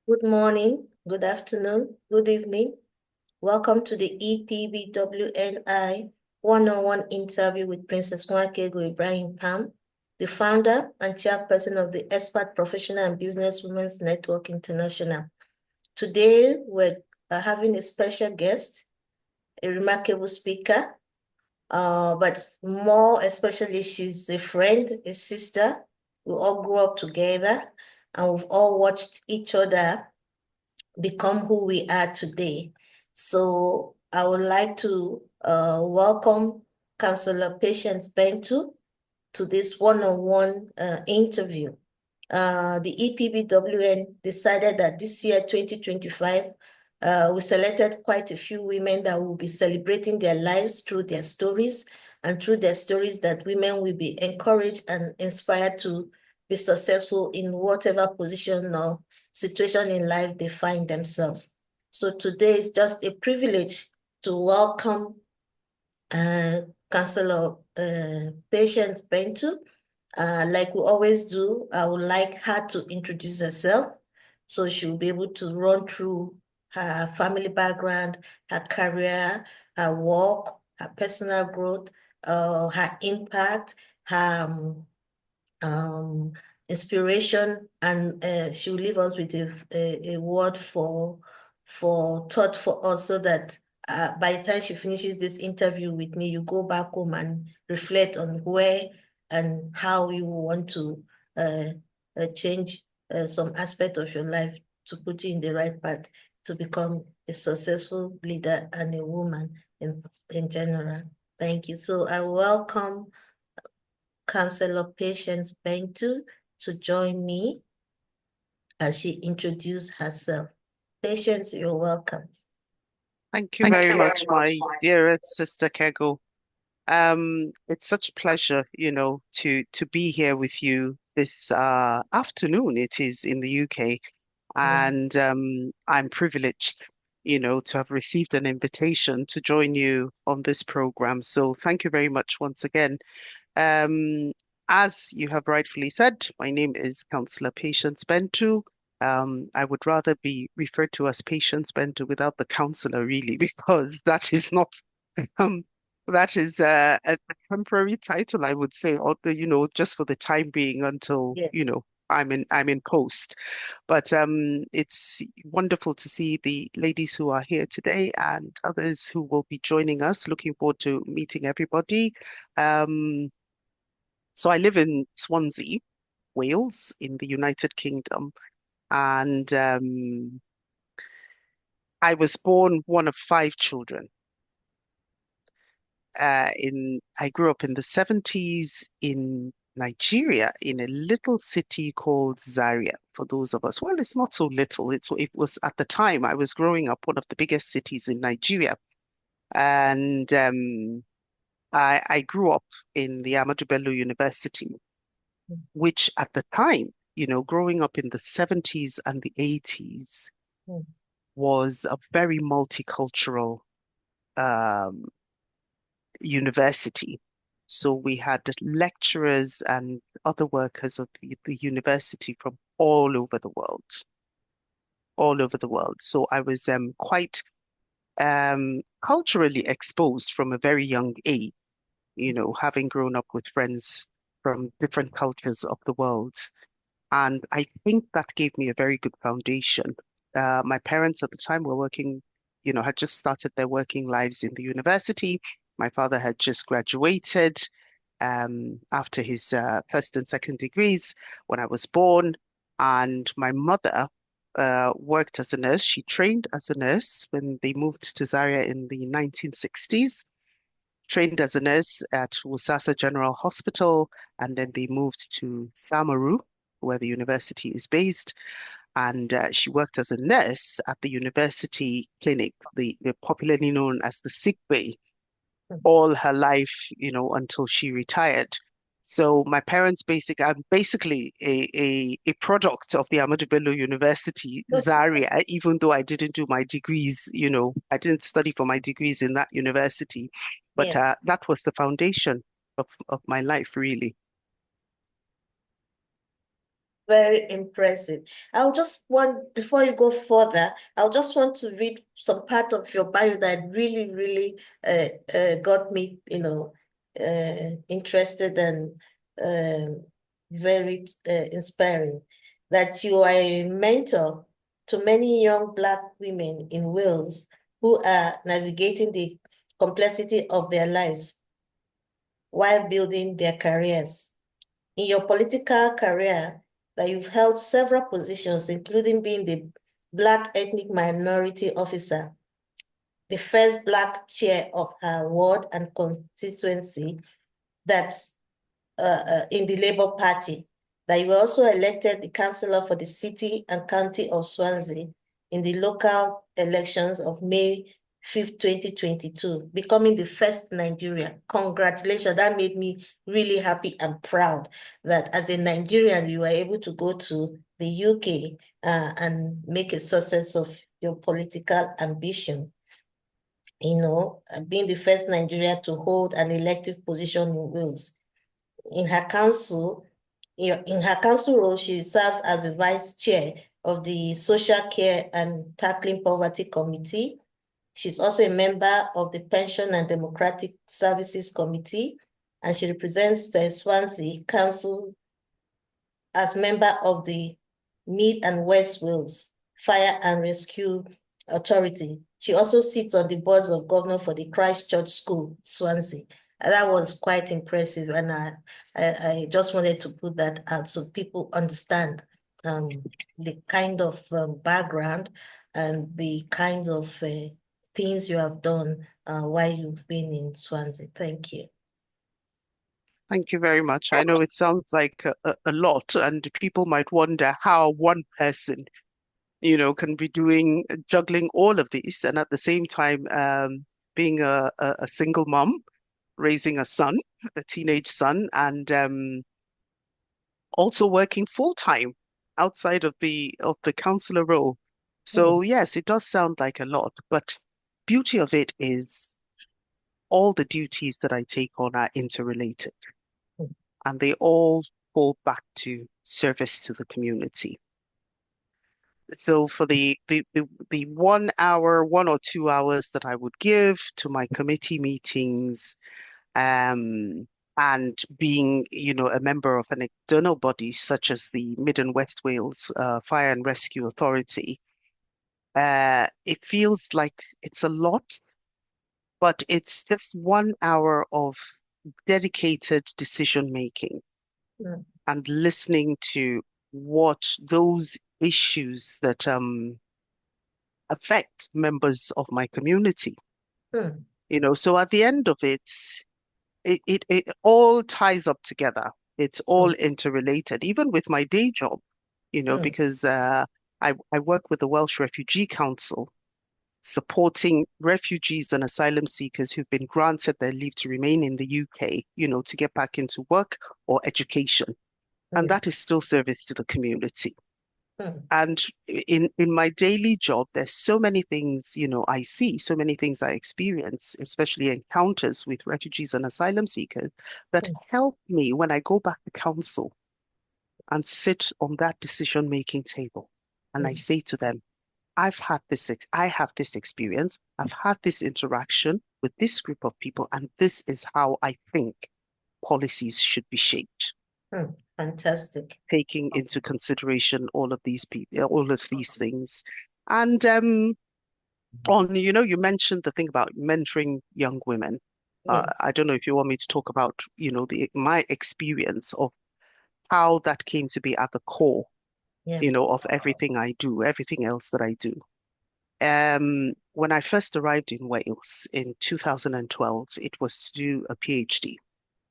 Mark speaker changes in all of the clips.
Speaker 1: Good morning, good afternoon, good evening. Welcome to the EPBWNI one-on-one interview with Princess Nwakego Ibrahim-Pam, the founder and chairperson of the Expert Professional and Business Women's Network International. Today, we're having a special guest, a remarkable speaker, but more especially, she's a friend, a sister. We all grew up together and we've all watched each other become who we are today. So I would like to welcome Councillor Patience Bentu to this one-on-one interview. The EPBWN decided that this year, 2025, we selected quite a few women that will be celebrating their lives through their stories, and through their stories that women will be encouraged and inspired to be successful in whatever position or situation in life they find themselves. So today is just a privilege to welcome Councillor Patience Bentu. Like we always do, I would like her to introduce herself so she'll be able to run through her family background, her career, her work, her personal growth, her impact, her inspiration, and she'll leave us with a word for thought for us, so that by the time she finishes this interview with me, you go back home and reflect on where and how you want to change some aspect of your life to put you in the right path to become a successful leader and a woman in general. Thank you. So I welcome Councillor Patience Bentu to join me as she introduces herself. Patience, you're welcome.
Speaker 2: Thank you very much, my dearest sister Kego. It's such a pleasure, to be here with you this afternoon. It is in the UK, and I'm privileged, to have received an invitation to join you on this program. So thank you very much once again. Um, as you have rightfully said, my name is Councillor Patience Bentu. I would rather be referred to as Patience Bentu without the councillor, really, because that is not um, that is a temporary title, I would say, or just for the time being until
Speaker 1: Yeah.
Speaker 2: I'm in post. But it's wonderful to see the ladies who are here today and others who will be joining us. Looking forward to meeting everybody. Um, so I live in Swansea, Wales, in the United Kingdom, and I was born one of five children. I grew up in the 70s in Nigeria, in a little city called Zaria. For those of us, well, it's not so little. It was at the time I was growing up one of the biggest cities in Nigeria, and I grew up in the Ahmadu Bello University, which at the time, growing up in the 70s and the 80s,
Speaker 1: Mm.
Speaker 2: was a very multicultural um, university. So we had lecturers and other workers of the university from all over the world, all over the world. So I was quite culturally exposed from a very young age, having grown up with friends from different cultures of the world. And I think that gave me a very good foundation. My parents at the time were working, had just started their working lives in the university. My father had just graduated after his first and second degrees when I was born. And my mother worked as a nurse. She trained as a nurse when they moved to Zaria in the 1960s, trained as a nurse at Wusasa General Hospital, and then they moved to Samaru, where the university is based. And she worked as a nurse at the university clinic, the popularly known as the sick bay, all her life, until she retired. So my parents I'm basically a product of the Ahmadu Bello University, Zaria, even though I didn't do my degrees, I didn't study for my degrees in that university. But
Speaker 1: Yeah.
Speaker 2: that was the foundation of my life, really.
Speaker 1: very impressive. I'll just want, before you go further, I'll just want to read some part of your bio that really, really got me, interested and very inspiring. That you are a mentor to many young Black women in Wales who are navigating the complexity of their lives while building their careers. In your political career, that you've held several positions, including being the Black Ethnic Minority Officer, the first Black chair of her ward and constituency, that's in the Labour Party, that you were also elected the councillor for the city and county of Swansea in the local elections of May 5th, 2022, becoming the first Nigerian. Congratulations. That made me really happy and proud that as a Nigerian, you were able to go to the UK and make a success of your political ambition. Being the first Nigerian to hold an elective position in Wales. In her council, in her council role, she serves as the vice chair of the Social Care and Tackling Poverty Committee. She's also a member of the Pension and Democratic Services Committee, and she represents the Swansea Council as member of the Mid and West Wales Fire and Rescue Authority. She also sits on the boards of governors for the Christchurch School, Swansea. And that was quite impressive, and I just wanted to put that out so people understand the kind of background and the kinds of things you have done while you've been in Swansea. Thank you.
Speaker 2: Thank you very much. I know it sounds like a lot, and people might wonder how one person, can be juggling all of these, and at the same time, being a single mom, raising a son, a teenage son, and also working full time outside of the counselor role. So
Speaker 1: Mm,
Speaker 2: yes, it does sound like a lot, but beauty of it is all the duties that I take on are interrelated,
Speaker 1: mm,
Speaker 2: and they all fall back to service to the community. So for the 1 hour, 1 or 2 hours that I would give to my committee meetings, um, and being, a member of an external body such as the Mid and West Wales Fire and Rescue Authority, it feels like it's a lot, but it's just 1 hour of dedicated decision making
Speaker 1: mm,
Speaker 2: and listening to what those issues that affect members of my community.
Speaker 1: mm,
Speaker 2: So at the end of it, it all ties up together. It's all
Speaker 1: mm,
Speaker 2: interrelated, even with my day job,
Speaker 1: mm,
Speaker 2: because I work with the Welsh Refugee Council, supporting refugees and asylum seekers who've been granted their leave to remain in the UK, to get back into work or education. And
Speaker 1: mm,
Speaker 2: that is still service to the community.
Speaker 1: mm,
Speaker 2: And in my daily job, there's so many things, I see, so many things I experience, especially encounters with refugees and asylum seekers that
Speaker 1: mm,
Speaker 2: help me when I go back to council and sit on that decision-making table. And I
Speaker 1: mm,
Speaker 2: say to them, I have this experience, I've had this interaction with this group of people, and this is how I think policies should be shaped,
Speaker 1: Fantastic.
Speaker 2: taking into consideration all of these people, all of these things. And you mentioned the thing about mentoring young women.
Speaker 1: Yes.
Speaker 2: I don't know if you want me to talk about, my experience of how that came to be at the core,
Speaker 1: Yeah.
Speaker 2: of everything I do, everything else that I do. When I first arrived in Wales in 2012, it was to do a PhD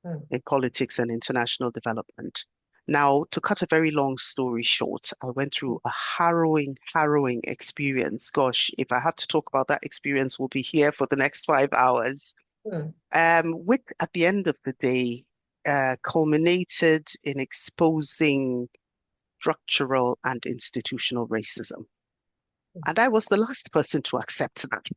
Speaker 1: Mm,
Speaker 2: in politics and international development. Now, to cut a very long story short, I went through a harrowing, harrowing experience. Gosh, if I have to talk about that experience, we'll be here for the next 5 hours.
Speaker 1: mm,
Speaker 2: Which at the end of the day, culminated in exposing structural and institutional racism. And I was the last person to accept that.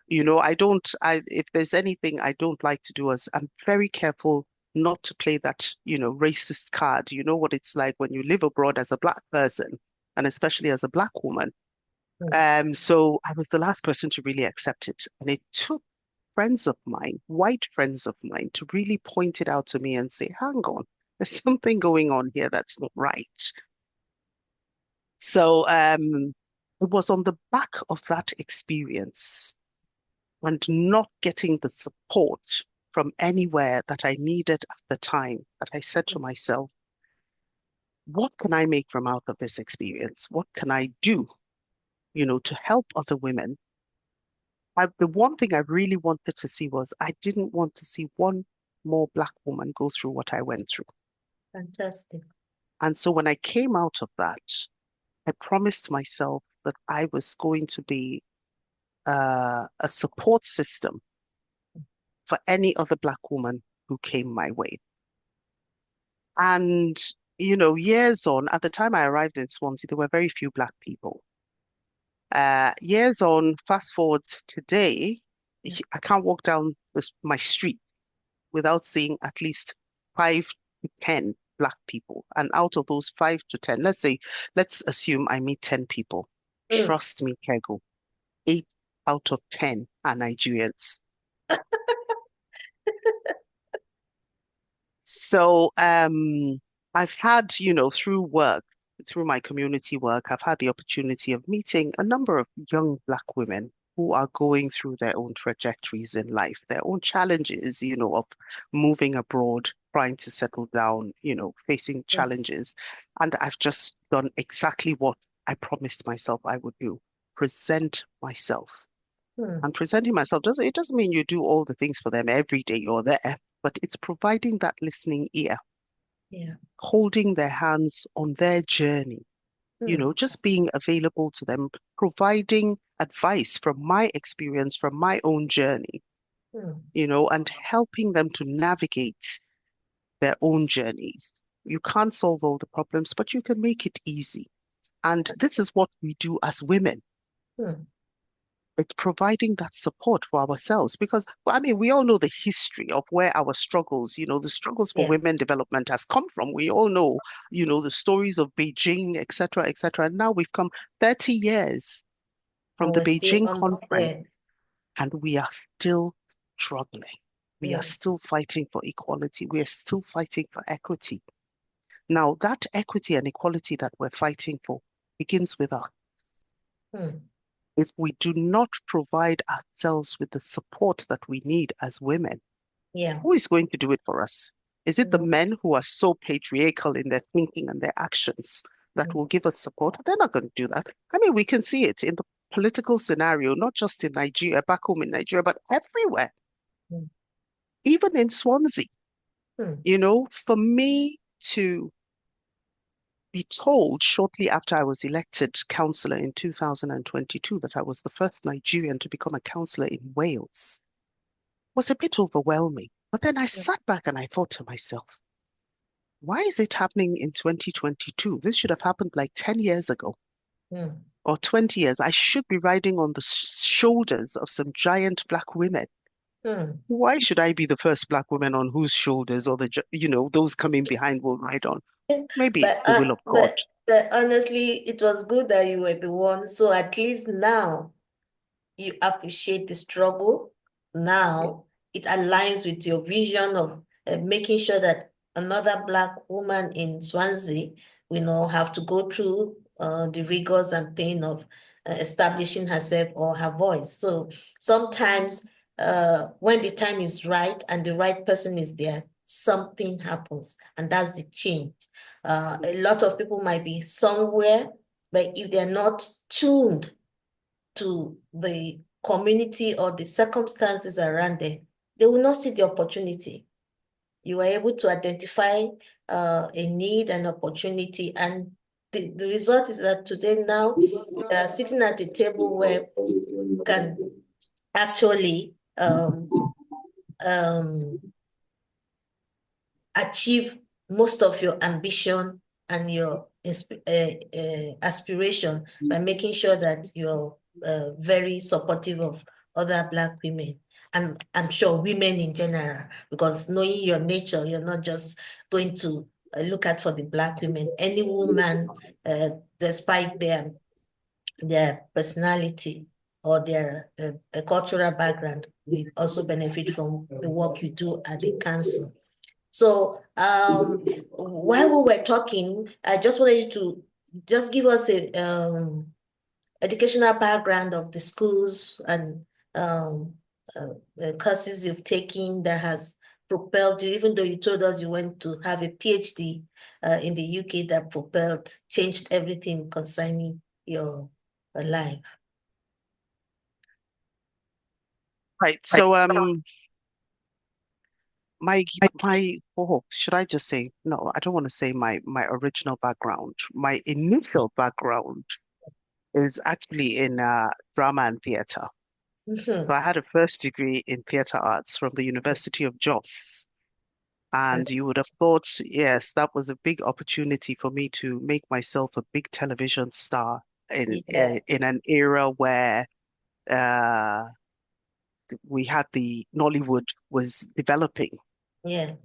Speaker 2: If there's anything I don't like to do is I'm very careful not to play that, racist card. You know what it's like when you live abroad as a Black person, and especially as a Black woman.
Speaker 1: mm,
Speaker 2: So I was the last person to really accept it. And it took friends of mine, white friends of mine, to really point it out to me and say, hang on, there's something going on here that's not right. So it was on the back of that experience and not getting the support from anywhere that I needed at the time that I said to myself, what can I make from out of this experience? What can I do, to help other women? The one thing I really wanted to see was I didn't want to see one more Black woman go through what I went through.
Speaker 1: fantastic.
Speaker 2: And so when I came out of that, I promised myself that I was going to be a support system for any other Black woman who came my way. And, years on, at the time I arrived in Swansea, there were very few Black people. Years on, fast forward to today,
Speaker 1: Mm,
Speaker 2: I can't walk down my street without seeing at least 5 to 10 Black people. And out of those 5 to 10, let's assume I meet 10 people.
Speaker 1: mm,
Speaker 2: Trust me, Kego, 8 out of 10 are Nigerians. So I've had, through work, through my community work, I've had the opportunity of meeting a number of young Black women who are going through their own trajectories in life, their own challenges, of moving abroad, trying to settle down, facing
Speaker 1: mm,
Speaker 2: challenges. And I've just done exactly what I promised myself I would do, present myself.
Speaker 1: mm.
Speaker 2: And presenting myself it doesn't mean you do all the things for them every day you're there, but it's providing that listening ear,
Speaker 1: Yeah.
Speaker 2: holding their hands on their journey,
Speaker 1: Mm,
Speaker 2: just being available to them, providing advice from my experience, from my own journey,
Speaker 1: mm.
Speaker 2: and helping them to navigate their own journeys. You can't solve all the problems, but you can make it easy. And this is what we do as women.
Speaker 1: Mm.
Speaker 2: It's providing that support for ourselves because, well, I mean, we all know the history of where our struggles, the struggles for
Speaker 1: Yeah.
Speaker 2: women development has come from. We all know, the stories of Beijing, et cetera, et cetera. And now we've come 30 years from
Speaker 1: And
Speaker 2: the
Speaker 1: we're still
Speaker 2: Beijing
Speaker 1: almost
Speaker 2: conference,
Speaker 1: there.
Speaker 2: and we are still struggling. We are
Speaker 1: Yeah.
Speaker 2: still fighting for equality. We are still fighting for equity. Now, that equity and equality that we're fighting for begins with us.
Speaker 1: Mm.
Speaker 2: If we do not provide ourselves with the support that we need as women,
Speaker 1: Yeah.
Speaker 2: who is going to do it for us? Is it the
Speaker 1: No.
Speaker 2: men who are so patriarchal in their thinking and their actions that
Speaker 1: Mm,
Speaker 2: will give us support? They're not going to do that. I mean, we can see it in the political scenario, not just in Nigeria, back home in Nigeria, but everywhere,
Speaker 1: mm,
Speaker 2: even in Swansea.
Speaker 1: mm.
Speaker 2: For me to be told shortly after I was elected councillor in 2022 that I was the first Nigerian to become a councillor in Wales was a bit overwhelming. But then I
Speaker 1: Yeah.
Speaker 2: sat back and I thought to myself, why is it happening in 2022? This should have happened like 10 years ago
Speaker 1: Mm,
Speaker 2: or 20 years. I should be riding on the shoulders of some giant Black women.
Speaker 1: mm.
Speaker 2: Why should I be the first Black woman on whose shoulders or those coming behind will ride on? Maybe it's
Speaker 1: But
Speaker 2: the
Speaker 1: uh,
Speaker 2: will of God.
Speaker 1: but but honestly, it was good that you were the one. So at least now you appreciate the struggle.
Speaker 2: Yeah.
Speaker 1: Now it aligns with your vision of making sure that another Black woman in Swansea will not have to go through the rigors and pain of establishing herself or her voice. So sometimes when the time is right and the right person is there, something happens, and that's the change. A lot of people might be somewhere, but if they're not tuned to the community or the circumstances around them, they will not see the opportunity. You are able to identify a need and opportunity, and the result is that today now you are sitting at a table where you can actually um, achieve most of your ambition and your aspiration by making sure that you're very supportive of other Black women. and I'm sure women in general, because knowing your nature, you're not just going to look at for the Black women. Any woman, despite their personality or their cultural background, will also benefit from the work you do at the council. So while we were talking, I just wanted you to just give us a educational background of the schools and um, courses you've taken that has propelled you, even though you told us you went to have a PhD in the UK that changed everything concerning your life.
Speaker 2: Right.
Speaker 1: Right.
Speaker 2: So my should I just say no, I don't want to say my original background. My initial background is actually in drama and theater. So
Speaker 1: Mhm.
Speaker 2: I had a first degree in theater arts from the University of Jos. And you would have thought, yes, that was a big opportunity for me to make myself a big television star
Speaker 1: Yeah,
Speaker 2: in an era where uh, we had the Nollywood was developing.
Speaker 1: yeah.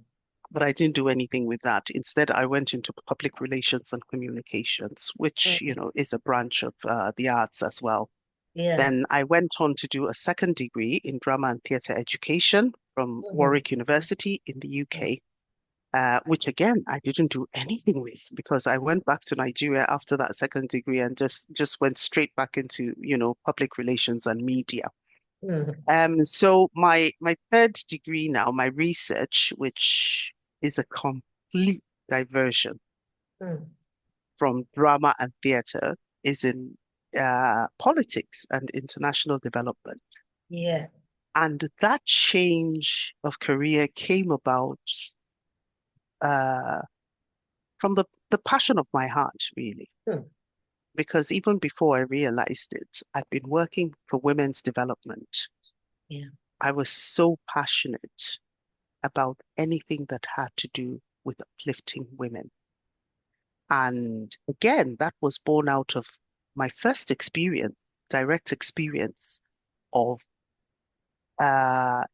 Speaker 2: But I didn't do anything with that. Instead, I went into public relations and communications, which,
Speaker 1: Mm,
Speaker 2: is a branch of the arts as well.
Speaker 1: yeah.
Speaker 2: Then I went on to do a second degree in drama and theatre education from
Speaker 1: Mhm.
Speaker 2: Warwick University in the
Speaker 1: Mm,
Speaker 2: UK, which again I didn't do anything with because I went back to Nigeria after that second degree and just went straight back into, public relations and media.
Speaker 1: mm,
Speaker 2: So my third degree now, my research, which is a complete diversion
Speaker 1: mm.
Speaker 2: from drama and theatre, is in politics and international development.
Speaker 1: Yeah.
Speaker 2: And that change of career came about uh, from the passion of my heart, really.
Speaker 1: Mm,
Speaker 2: Because even before I realized it, I'd been working for women's development.
Speaker 1: yeah.
Speaker 2: I was so passionate about anything that had to do with uplifting women. And again, that was born out of my first experience, direct experience of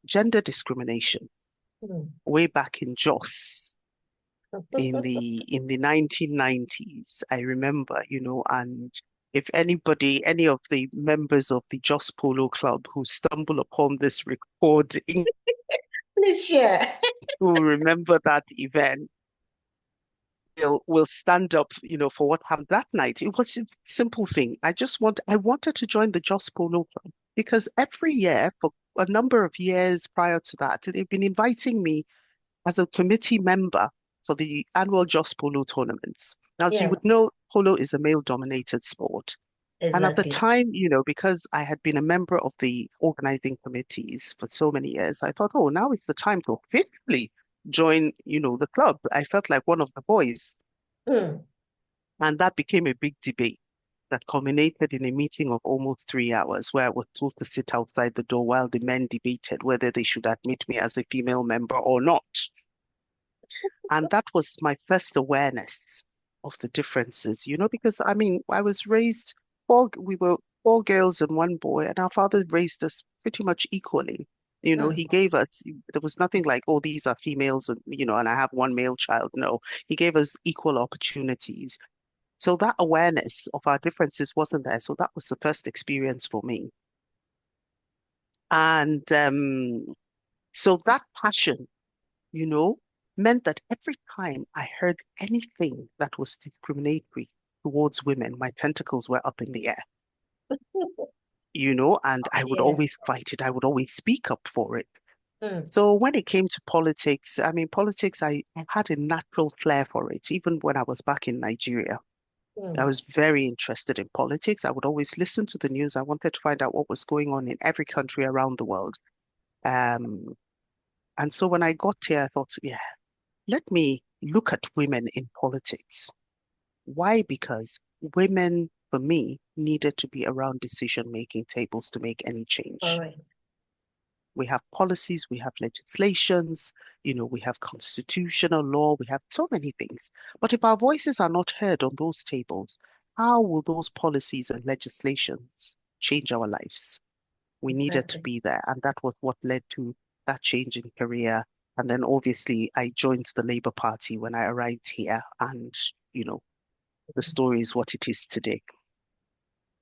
Speaker 2: gender discrimination
Speaker 1: Mm.
Speaker 2: way back in Jos in the 1990s. I remember, and if any of the members of the Jos Polo Club who stumble upon this recording
Speaker 1: Please share.
Speaker 2: who remember that event will stand up, for what happened that night. It was a simple thing. I wanted to join the Jos Polo Club because every year for a number of years prior to that, they've been inviting me as a committee member for the annual Jos Polo tournaments. Now, as you
Speaker 1: Yeah,
Speaker 2: would know, polo is a male-dominated sport. And at the
Speaker 1: exactly.
Speaker 2: time, because I had been a member of the organizing committees for so many years, I thought, oh, now it's the time to officially join, the club. I felt like one of the boys.
Speaker 1: Mm.
Speaker 2: And that became a big debate that culminated in a meeting of almost 3 hours where I was told to sit outside the door while the men debated whether they should admit me as a female member or not. And that was my first awareness of the differences, because I mean, we were four girls and one boy, and our father raised us pretty much equally.
Speaker 1: Mm.
Speaker 2: He gave us, there was nothing like, oh, these are females and, and I have one male child. No, he gave us equal opportunities. So that awareness of our differences wasn't there. So that was the first experience for me. And so that passion, you know, meant that every time I heard anything that was discriminatory towards women, my tentacles were up in the air, and I would
Speaker 1: Yeah.
Speaker 2: always fight it. I would always speak up for it.
Speaker 1: Mm.
Speaker 2: So when it came to politics, I mean, politics, I had a natural flair for it, even when I was back in Nigeria. I
Speaker 1: Mm.
Speaker 2: was very interested in politics. I would always listen to the news. I wanted to find out what was going on in every country around the world. Um, and so when I got here, I thought, yeah, let me look at women in politics. Why? Because women, for me, needed to be around decision-making tables to make any
Speaker 1: All
Speaker 2: change.
Speaker 1: right.
Speaker 2: We have policies, we have legislations, we have constitutional law, we have so many things. But if our voices are not heard on those tables, how will those policies and legislations change our lives? We needed to
Speaker 1: Exactly.
Speaker 2: be there. And that was what led to that change in career. And then obviously I joined the Labour Party when I arrived here. And, you know, the story is what it is today.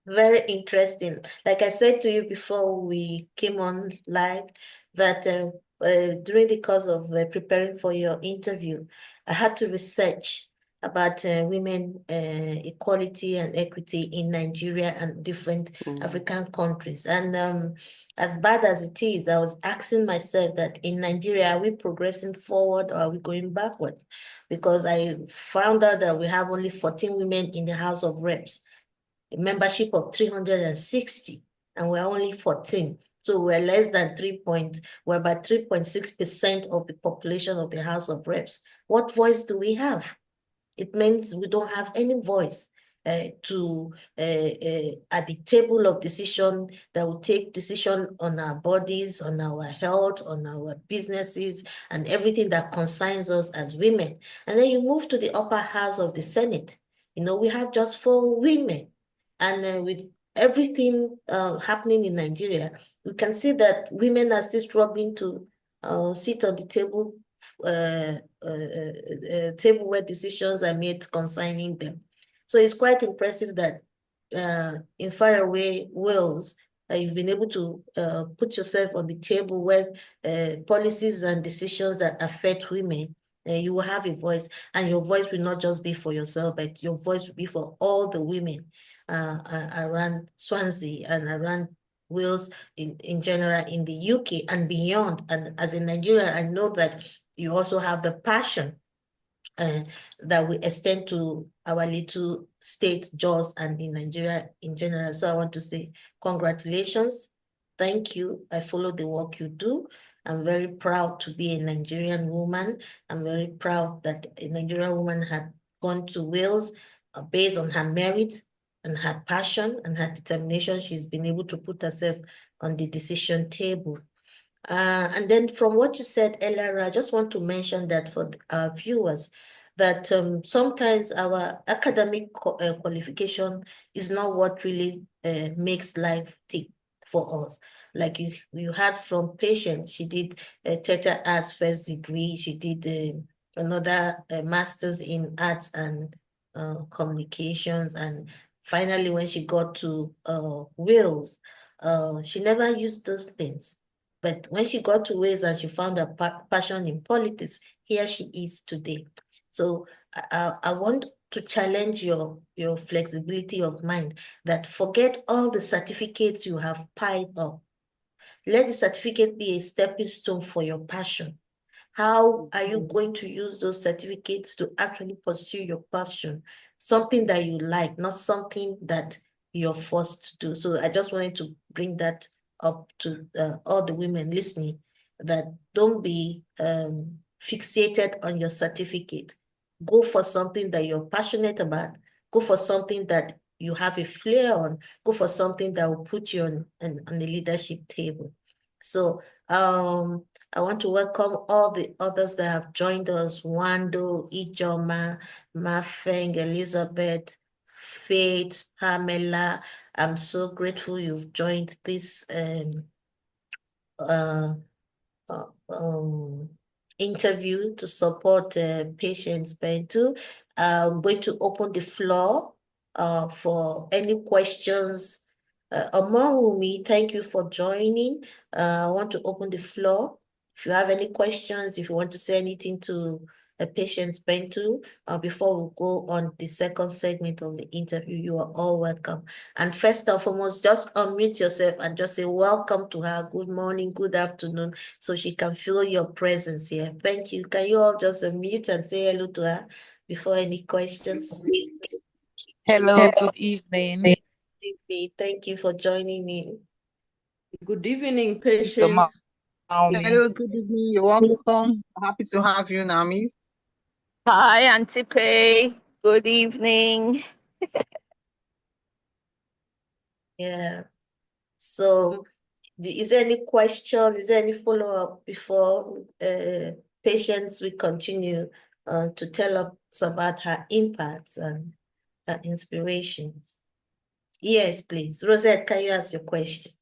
Speaker 1: Very interesting. Like I said to you before we came on live, that during the course of preparing for your interview, I had to research about women equality and equity in Nigeria and different
Speaker 2: Mm,
Speaker 1: African countries. And as bad as it is, I was asking myself that in Nigeria, are we progressing forward or are we going backwards? Because I found out that we have only 14 women in the House of Reps, a membership of 360, and we're only 14. So we're less than we're about 3.6% of the population of the House of Reps. What voice do we have? It means we don't have any voice at the table of decision that will take decision on our bodies, on our health, on our businesses, and everything that concerns us as women. And then you move to the upper house of the Senate. You know, we have just 4 women. And with everything happening in Nigeria, we can see that women are still struggling to sit on the table where decisions are made concerning them. So it's quite impressive that in faraway Wales, you've been able to put yourself on the table where policies and decisions that affect women, you will have a voice, and your voice will not just be for yourself, but your voice will be for all the women around Swansea and around Wales in general, in the UK and beyond. And as a Nigerian, I know that you also have the passion that we extend to our little state, Jos, and in Nigeria in general. So I want to say congratulations. Thank you. I follow the work you do. I'm very proud to be a Nigerian woman. I'm very proud that a Nigerian woman had gone to Wales based on her merit and her passion and her determination. She's been able to put herself on the decision table. And then from what you said earlier, I just want to mention that for our viewers, that sometimes our academic qualification is not what really makes life tick for us. Like you heard from Patient, she did a theater arts first degree, she did another master's in arts and communications, and finally when she got to Wales, she never used those things. But when she got to Wales and she found her passion in politics, here she is today. So I want to challenge your flexibility of mind, that forget all the certificates you have piled up. Let the certificate be a stepping stone for your passion. How are you going to use those certificates to actually pursue your passion? Something that you like, not something that you're forced to do. So I just wanted to bring that up to all the women listening, that don't be fixated on your certificate. Go for something that you're passionate about. Go for something that you have a flair on. Go for something that will put you on the leadership table. So I want to welcome all the others that have joined us: Wando, Ijoma, Mafeng, Elizabeth, Faith, Pamela. I'm so grateful you've joined this uh, uh, um, interview to support Patients Bentu. I'm going to open the floor for any questions. Omawumi, thank you for joining. I want to open the floor. If you have any questions, if you want to say anything to Patients Bentu, before we go on the second segment of the interview, you are all welcome. And first and foremost, just unmute yourself and just say welcome to her. Good morning, good afternoon, so she can feel your presence here. Thank you. Can you all just unmute and say hello to her before any questions?
Speaker 3: Hello, good evening.
Speaker 1: Thank you for joining in.
Speaker 4: Good evening,
Speaker 3: Mr.
Speaker 4: Patience.
Speaker 5: Hello, good evening. You're welcome. Happy to have you, Namis.
Speaker 6: Hi, Auntie Pay. Good evening.
Speaker 1: Yeah. So, is there any question? Is there any follow-up before Patience we continue to tell us about her impacts and her inspirations? Yes, please. Rosette, can you ask your question?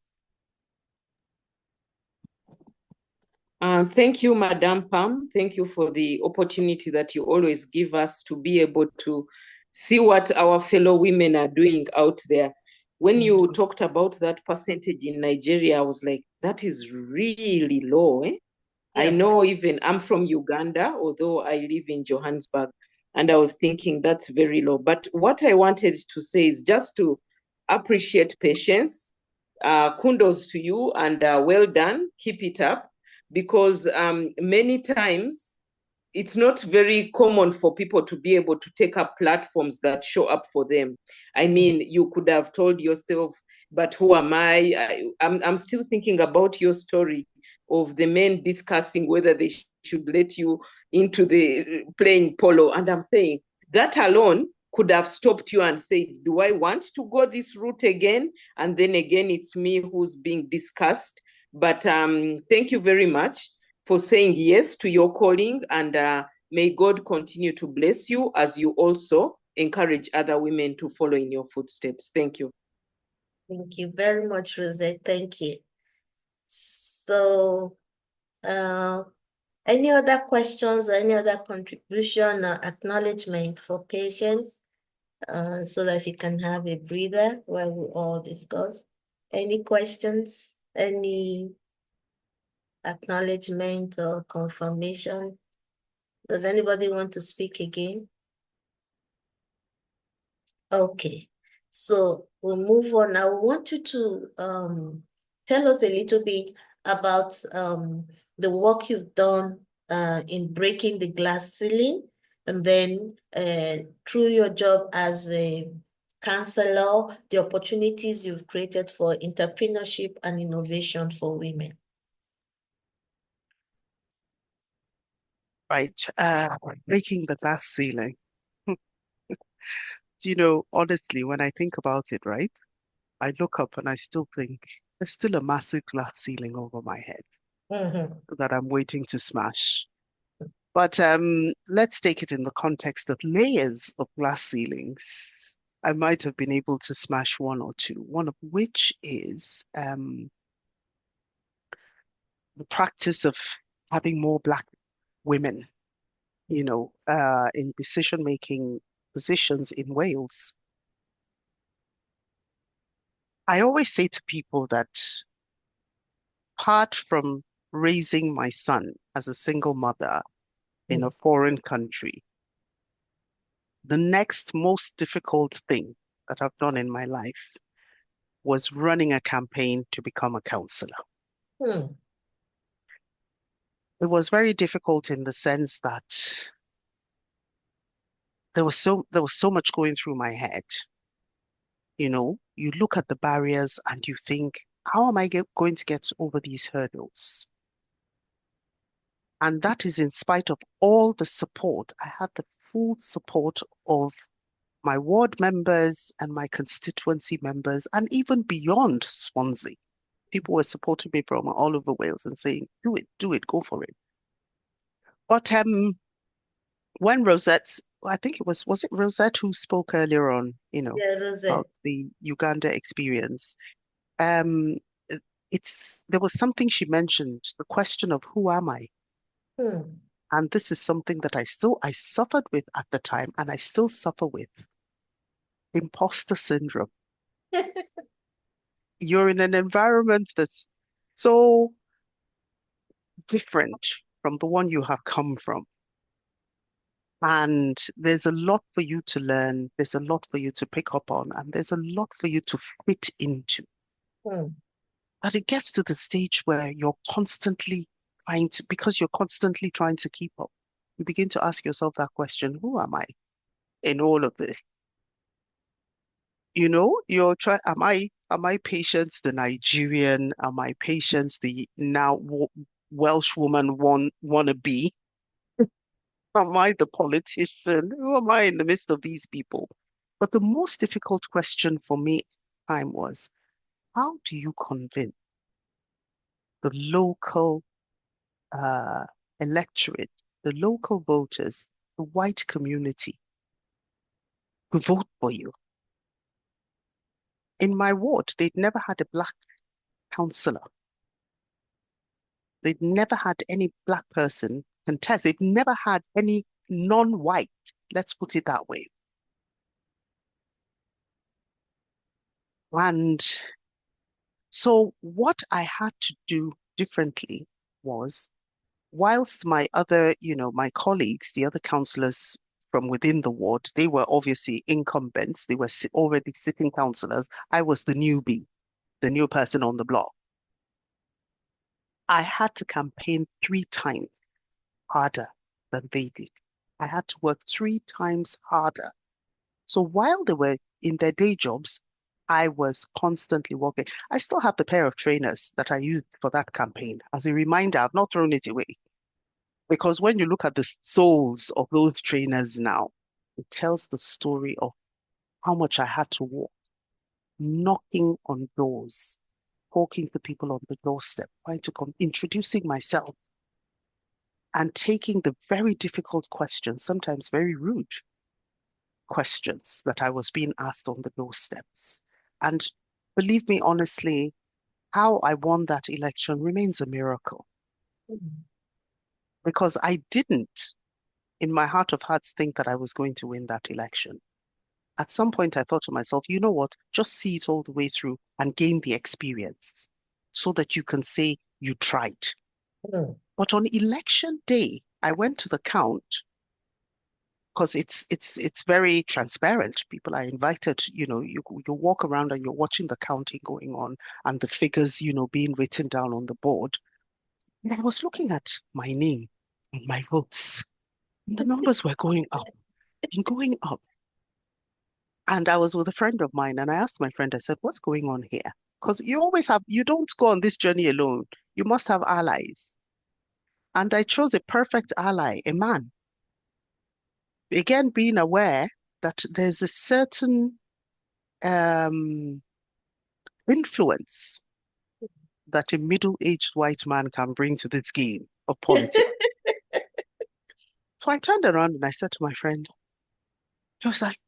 Speaker 4: Thank you, Madam Pam. Thank you for the opportunity that you always give us to be able to see what our fellow women are doing out there. When you talked about that percentage in Nigeria, I was like, that is really low. Eh?
Speaker 1: Yeah.
Speaker 4: I know even I'm from Uganda, although I live in Johannesburg, and I was thinking that's very low. But what I wanted to say is just to appreciate patience. Kudos to you and well done. Keep it up because many times it's not very common for people to be able to take up platforms that show up for them. I mean, you could have told yourself, but who am I? I'm still thinking about your story of the men discussing whether they should let you into the playing polo. And I'm saying that alone could have stopped you and said, do I want to go this route again? And then again, it's me who's being discussed. But thank you very much for saying yes to your calling, and may God continue to bless you as you also encourage other women to follow in your footsteps. Thank you.
Speaker 1: Thank you very much, Rosette. Thank you. So, any other questions or any other contribution or acknowledgement for patients so that you can have a breather while we all discuss? Any questions? Any acknowledgement or confirmation? Does anybody want to speak again? Okay, so we'll move on. I want you to tell us a little bit about the work you've done in breaking the glass ceiling, and then through your job as a counselor, the opportunities you've created for entrepreneurship and innovation for women.
Speaker 2: Right. Breaking the glass ceiling. You know, honestly, when I think about it, right, I look up and I still think there's still a massive glass ceiling over my head that I'm waiting to smash. But let's take it in the context of layers of glass ceilings. I might have been able to smash one or two, one of which is the practice of having more Black women, in decision-making positions in Wales. I always say to people that apart from raising my son as a single mother in a foreign country, the next most difficult thing that I've done in my life was running a campaign to become a counselor.
Speaker 1: Hmm.
Speaker 2: It was very difficult in the sense that there was so much going through my head. You look at the barriers and you think, how am I going to get over these hurdles? And that is in spite of all the support. I had the full support of my ward members and my constituency members, and even beyond Swansea. People were supporting me from all over Wales and saying, do it, go for it. But when I think was it Rosette who spoke earlier on,
Speaker 1: Yeah, Rosette.
Speaker 2: about the Uganda experience? Um, there was something she mentioned, the question of who am I? And this is something that I suffered with at the time, and I still suffer with. Imposter syndrome. You're in an environment that's so different from the one you have come from. And there's a lot for you to learn, there's a lot for you to pick up on, and there's a lot for you to fit into. But it gets to the stage where because you're constantly trying to keep up, you begin to ask yourself that question, who am I in all of this? Am I Patience the Nigerian? Am I Patience the now Welsh woman wanna be? Am I the politician? Who am I in the midst of these people? But the most difficult question for me at the time was, how do you convince the local uh, electorate, the local voters, the white community to vote for you? In my ward, they'd never had a Black councillor. They'd never had any black person contest. They've never had any non-white, let's put it that way. And so what I had to do differently was, whilst my other, my colleagues, the other councillors from within the ward, they were obviously incumbents. They were already sitting councillors. I was the newbie, the new person on the block. I had to campaign 3 times harder than they did. I had to work 3 times harder. So while they were in their day jobs, I was constantly working. I still have the pair of trainers that I used for that campaign. As a reminder, I've not thrown it away. Because when you look at the souls of those trainers now, it tells the story of how much I had to walk, knocking on doors, talking to people on the doorstep, trying to introducing myself, and taking the very difficult questions, sometimes very rude questions that I was being asked on the doorsteps. And believe me, honestly, how I won that election remains a miracle. Because I didn't, in my heart of hearts, think that I was going to win that election. At some point, I thought to myself, you know what? Just see it all the way through and gain the experience so that you can say you tried. But on election day, I went to the count because it's very transparent. People are invited, you walk around and you're watching the counting going on and the figures, being written down on the board. And I was looking at my name and my votes. And the numbers were going up and going up. And I was with a friend of mine and I asked my friend, I said, what's going on here? Because you don't go on this journey alone. You must have allies. And I chose a perfect ally, a man. Again, being aware that there's a certain influence that a middle-aged white man can bring to this game of politics. So I turned around and I said to my friend, he was like,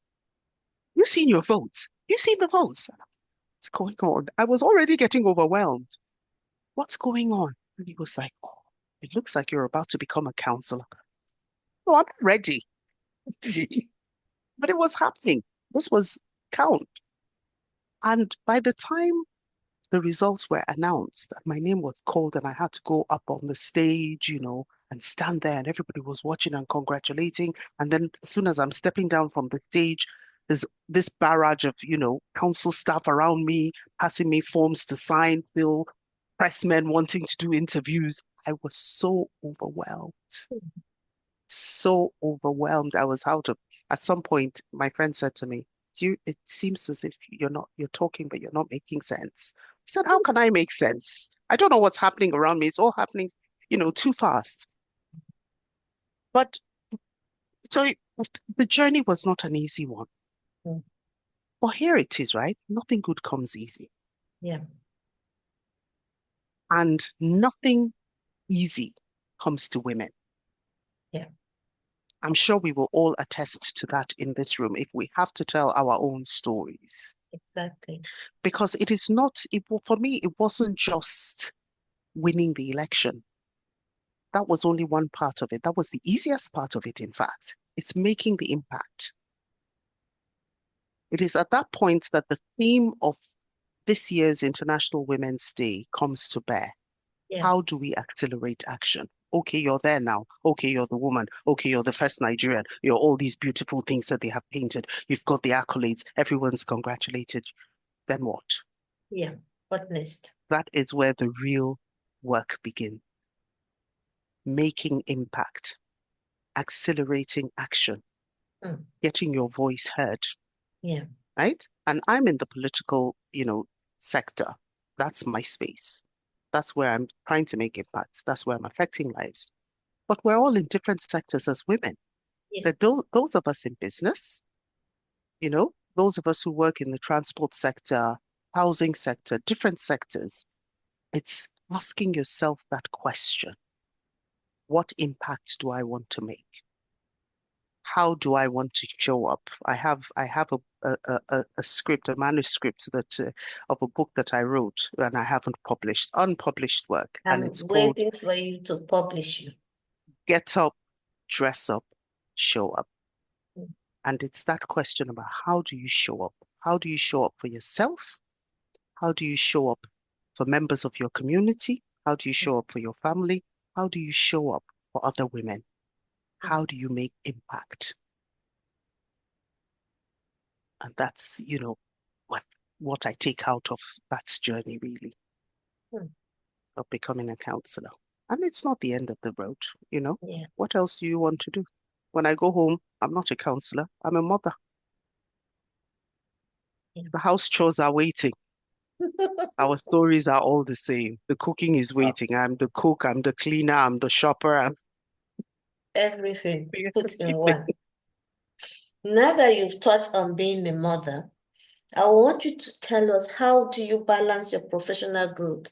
Speaker 2: you seen your votes? You seen the votes? What's going on? I was already getting overwhelmed. What's going on? And he was like, oh, it looks like you're about to become a counselor. So I'm ready. But it was happening. This was count. And by the time the results were announced and my name was called and I had to go up on the stage, and stand there and everybody was watching and congratulating. And then as soon as I'm stepping down from the stage, there's this barrage of, council staff around me, passing me forms to sign, fill, pressmen wanting to do interviews. I was so overwhelmed. So overwhelmed. I was at some point, my friend said to me, it seems as if you're talking, but you're not making sense. I said, how can I make sense? I don't know what's happening around me. It's all happening, too fast. But so the journey was not an easy one. But here it is, right? Nothing good comes easy.
Speaker 1: Yeah.
Speaker 2: And nothing easy comes to women.
Speaker 1: Yeah.
Speaker 2: I'm sure we will all attest to that in this room if we have to tell our own stories.
Speaker 1: Exactly.
Speaker 2: Because for me, it wasn't just winning the election. That was only one part of it. That was the easiest part of it, in fact. It's making the impact. It is at that point that the theme of this year's International Women's Day comes to bear.
Speaker 1: Yeah.
Speaker 2: How do we accelerate action? Okay, you're there now. Okay, you're the woman. Okay, you're the first Nigerian. You're all these beautiful things that they have painted. You've got the accolades. Everyone's congratulated. Then what?
Speaker 1: Yeah. What next?
Speaker 2: That is where the real work begins. Making impact, accelerating action, getting your voice heard.
Speaker 1: Yeah.
Speaker 2: Right? And I'm in the political, sector. That's my space. That's where I'm trying to make impacts. That's where I'm affecting lives. But we're all in different sectors as women.
Speaker 1: Yeah.
Speaker 2: Those of us in business, those of us who work in the transport sector, housing sector, different sectors, it's asking yourself that question. What impact do I want to make? How do I want to show up? I have a a script, a manuscript of a book that I wrote and I haven't published, unpublished work, and
Speaker 1: I'm
Speaker 2: it's called
Speaker 1: waiting for you to publish you.
Speaker 2: Get Up, Dress Up, Show Up.
Speaker 1: Mm.
Speaker 2: And it's that question about how do you show up? How do you show up for yourself? How do you show up for members of your community? How do you show up for your family? How do you show up for other women? How do you make impact? And that's, what I take out of that journey, really,
Speaker 1: Mm.
Speaker 2: of becoming a counselor. And it's not the end of the road,
Speaker 1: Yeah.
Speaker 2: What else do you want to do? When I go home, I'm not a counselor, I'm a mother.
Speaker 1: Yeah.
Speaker 2: The house chores are waiting. Our stories are all the same. The cooking is waiting. I'm the cook, I'm the cleaner, I'm the shopper, I'm
Speaker 1: Everything put in one. Now that you've touched on being a mother, I want you to tell us, how do you balance your professional growth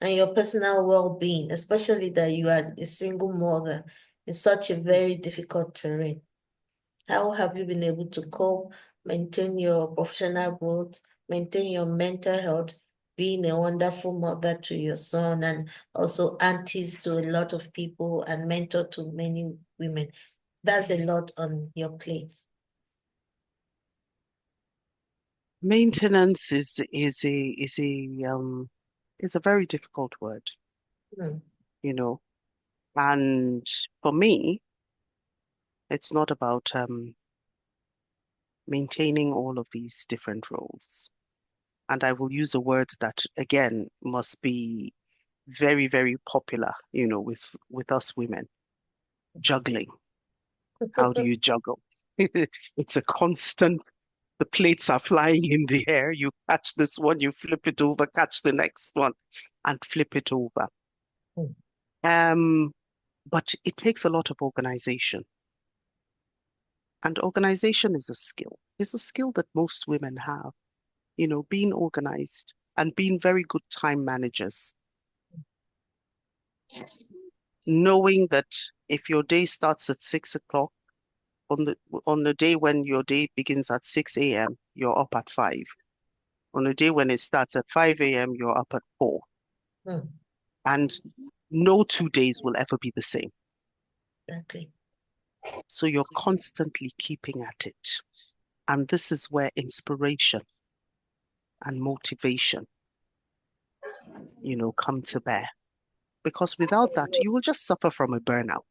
Speaker 1: and your personal well-being, especially that you are a single mother in such a very difficult terrain? How have you been able to cope, maintain your professional growth, maintain your mental health, being a wonderful mother to your son and also aunties to a lot of people and mentor to many women? That's a lot on your plate.
Speaker 2: Maintenance is a very difficult word,
Speaker 1: Mm.
Speaker 2: And for me, it's not about maintaining all of these different roles. And I will use a word that again must be very, very popular, with us women. Juggling. How do you juggle? It's a constant. The plates are flying in the air. You catch this one, you flip it over, catch the next one, and flip it over.
Speaker 1: Mm.
Speaker 2: But it takes a lot of organization. And organization is a skill. It's a skill that most women have, being organized and being very good time managers. Knowing that if your day starts at 6 o'clock, on the day when your day begins at 6 a.m., you're up at 5. On a day when it starts at 5 a.m., you're up at 4.
Speaker 1: Mm.
Speaker 2: And no 2 days will ever be the same.
Speaker 1: Exactly.
Speaker 2: So you're constantly keeping at it. And this is where inspiration and motivation, come to bear. Because without that, you will just suffer from a burnout.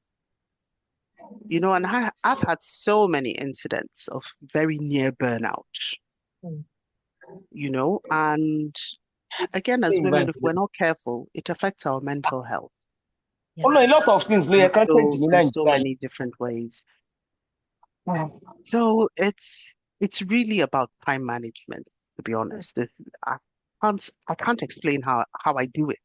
Speaker 2: And I've had so many incidents of very near burnout,
Speaker 1: Mm.
Speaker 2: And again, as women, if we're not careful, it affects our mental health
Speaker 1: Yeah.
Speaker 7: A lot of things ló yẹ ká change ní
Speaker 2: in so
Speaker 7: Nàìjíríà yìí.
Speaker 2: many different ways. So it's really about time management, to be honest. I can't explain how I do it.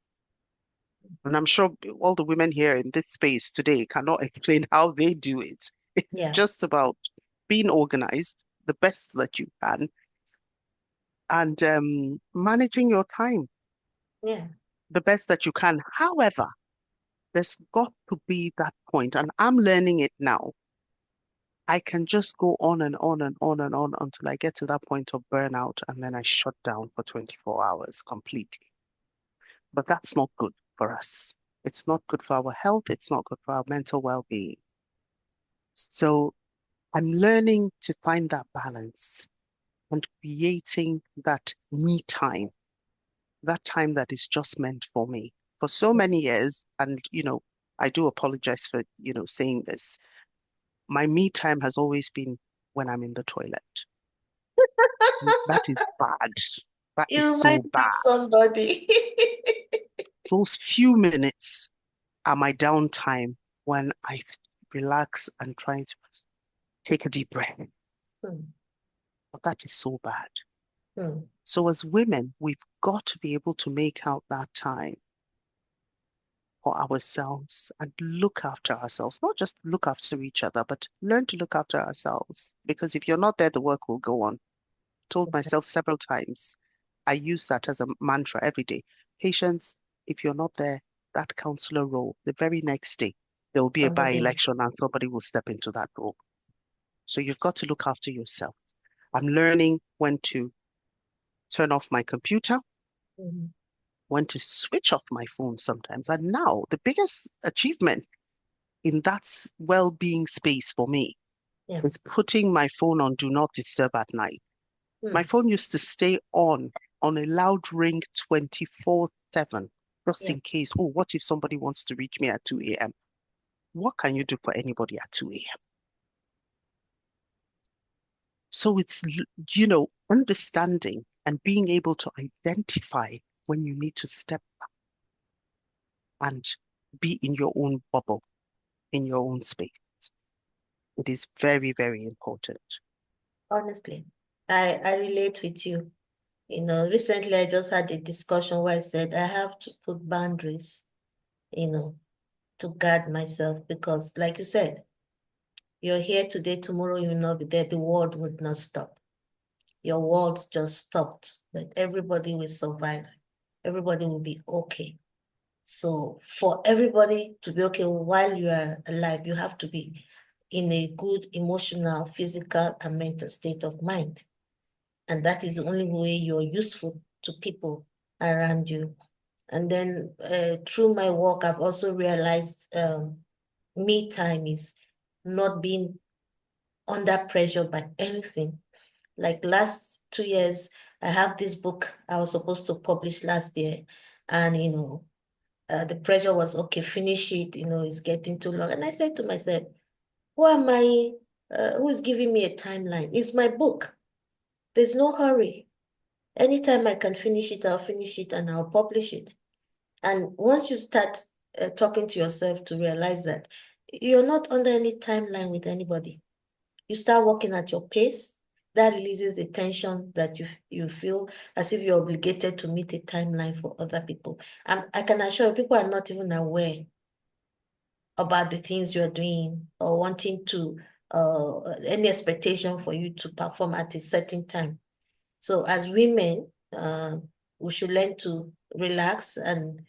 Speaker 2: And I'm sure all the women here in this space today cannot explain how they do it. It's
Speaker 1: Yeah.
Speaker 2: just about being organized the best that you can and managing your time
Speaker 1: Yeah.
Speaker 2: the best that you can. However, there's got to be that point, and I'm learning it now. I can just go on and on and on and on until I get to that point of burnout, and then I shut down for 24 hours completely. But that's not good for us. It's not good for our health. It's not good for our mental well-being. So I'm learning to find that balance and creating that me time, that time that is just meant for me. For so many years, and I do apologize for, saying this. My me time has always been when I'm in the toilet. That is bad. That is
Speaker 1: You
Speaker 2: so
Speaker 1: remind me
Speaker 2: bad.
Speaker 1: of somebody.
Speaker 2: Those few minutes are my downtime when I relax and try to take a deep breath.
Speaker 1: Mm.
Speaker 2: But that is so bad.
Speaker 1: Mm.
Speaker 2: So as women, we've got to be able to make out that time for ourselves and look after ourselves. Not just look after each other, but learn to look after ourselves. Because if you're not there, the work will go on. Told myself several times. I use that as a mantra every day. Patience, if you're not there, that counselor role, the very next day, there will be a
Speaker 1: Somebody's.
Speaker 2: by-election and somebody will step into that role. So you've got to look after yourself. I'm learning when to turn off my computer,
Speaker 1: Mhm.
Speaker 2: when to switch off my phone sometimes. And now the biggest achievement in that well-being space for me
Speaker 1: Yeah.
Speaker 2: is putting my phone on do not disturb at night. My
Speaker 1: Mm.
Speaker 2: phone used to stay on a loud ring 24/7, just
Speaker 1: Yeah.
Speaker 2: in case, oh, what if somebody wants to reach me at 2 a.m.? What can you do for anybody at 2 a.m.? So it's, understanding and being able to identify when you need to step back and be in your own bubble, in your own space. It is very, very important.
Speaker 1: Honestly, I relate with you. Recently I just had a discussion where I said I have to put boundaries, to guard myself because, like you said, you're here today, tomorrow you will not be there. The world would not stop. Your world just stopped, but everybody will survive. Everybody will be okay. So for everybody to be okay while you are alive, you have to be in a good emotional, physical, and mental state of mind. And that is the only way you're useful to people around you. And then through my work, I've also realized me time is not being under pressure by anything. Like last 2 years, I have this book I was supposed to publish last year. And, the pressure was, okay, finish it, it's getting too long. And I said to myself, who is giving me a timeline? It's my book. There's no hurry. Anytime I can finish it, I'll finish it and I'll publish it. And once you start talking to yourself to realize that you're not under any timeline with anybody, you start working at your pace. That releases the tension that you feel as if you're obligated to meet a timeline for other people. I can assure you, people are not even aware about the things you're doing or wanting to, any expectation for you to perform at a certain time. So as women, we should learn to relax and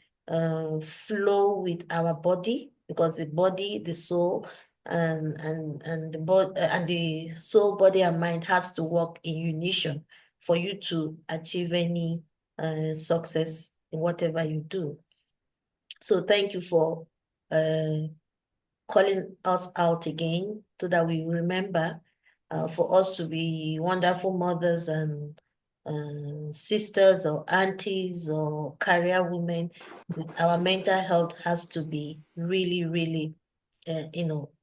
Speaker 1: flow with our body, because the body, the soul, and the body and the soul, body, and mind has to work in unison for you to achieve any success in whatever you do. So thank you for calling us out again so that we remember for us to be wonderful mothers and sisters or aunties or career women. Our mental health has to be really, really,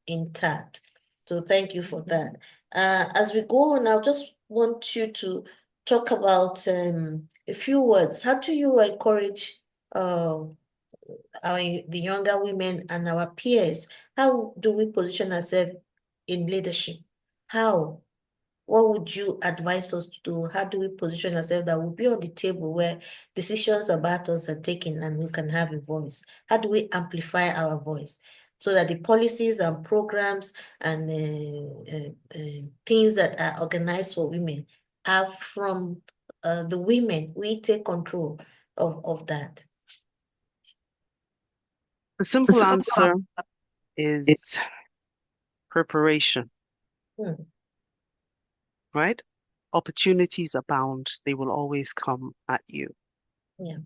Speaker 1: intact. So thank you for that. As we go on, I just want you to talk about a few words. How do you encourage the younger women and our peers? How do we position ourselves in leadership? How? What would you advise us to do? How do we position ourselves that we'll be on the table where decisions about us are taken and we can have a voice? How do we amplify our voice so that the policies and programs and things that are organized for women are from the women? We take control of that.
Speaker 2: The simple answer is preparation,
Speaker 1: Hmm.
Speaker 2: right? Opportunities abound. They will always come at you.
Speaker 1: Yeah.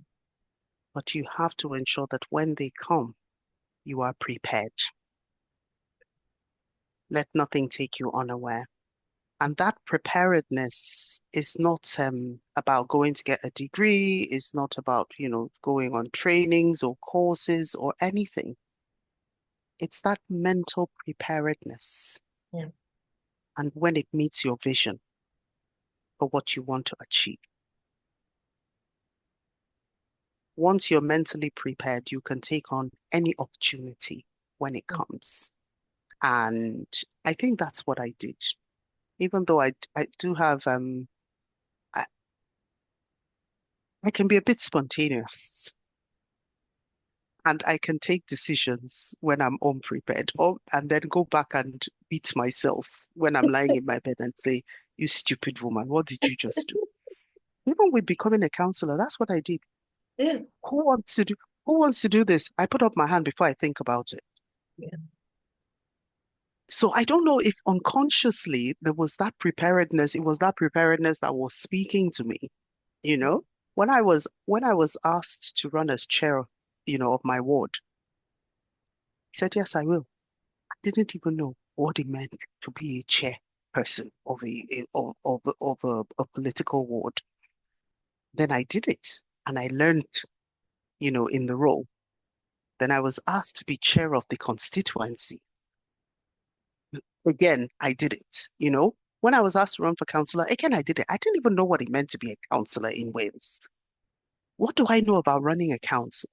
Speaker 2: But you have to ensure that when they come, you are prepared. Let nothing take you unaware. And that preparedness is not about going to get a degree. It's not about, going on trainings or courses or anything. It's that mental preparedness.
Speaker 1: Yeah.
Speaker 2: And when it meets your vision for what you want to achieve. Once you're mentally prepared, you can take on any opportunity when it comes. And I think that's what I did. Even though I do have, I, I can be a bit spontaneous and I can take decisions when I'm unprepared, and then go back and beat myself when I'm lying in my bed and say, "You stupid woman, what did you just do?" Even with becoming a counselor, that's what I did.
Speaker 1: Yeah.
Speaker 2: Who wants to do this? I put up my hand before I think about it.
Speaker 1: Yeah.
Speaker 2: So I don't know if unconsciously there was that preparedness. It was that preparedness that was speaking to me, you know, when I was asked to run as chair, of my ward, I said, yes, I will. I didn't even know what it meant to be a chairperson of a political ward. Then I did it and I learned, in the role. Then I was asked to be chair of the constituency. Again, I did it. When I was asked to run for councillor, again, I did it. I didn't even know what it meant to be a councillor in Wales. What do I know about running a council?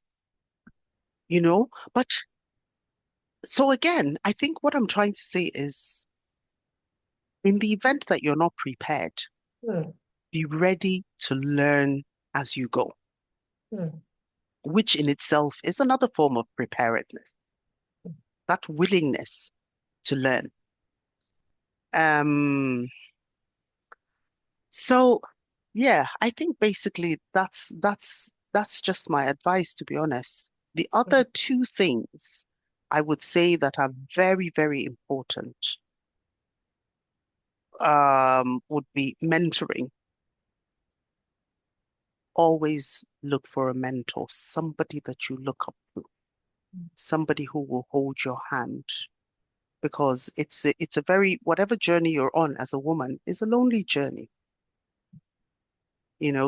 Speaker 2: But so again, I think what I'm trying to say is in the event that you're not prepared,
Speaker 1: Mm,
Speaker 2: be ready to learn as you go,
Speaker 1: mm,
Speaker 2: which in itself is another form of preparedness, that willingness to learn. Um, so yeah, I think basically that's just my advice, to be honest. The other
Speaker 1: mm,
Speaker 2: two things I would say that are very, very important would be mentoring. Always look for a mentor, somebody that you look up to, somebody who will hold your hand, because it's a very, whatever journey you're on as a woman is a lonely journey,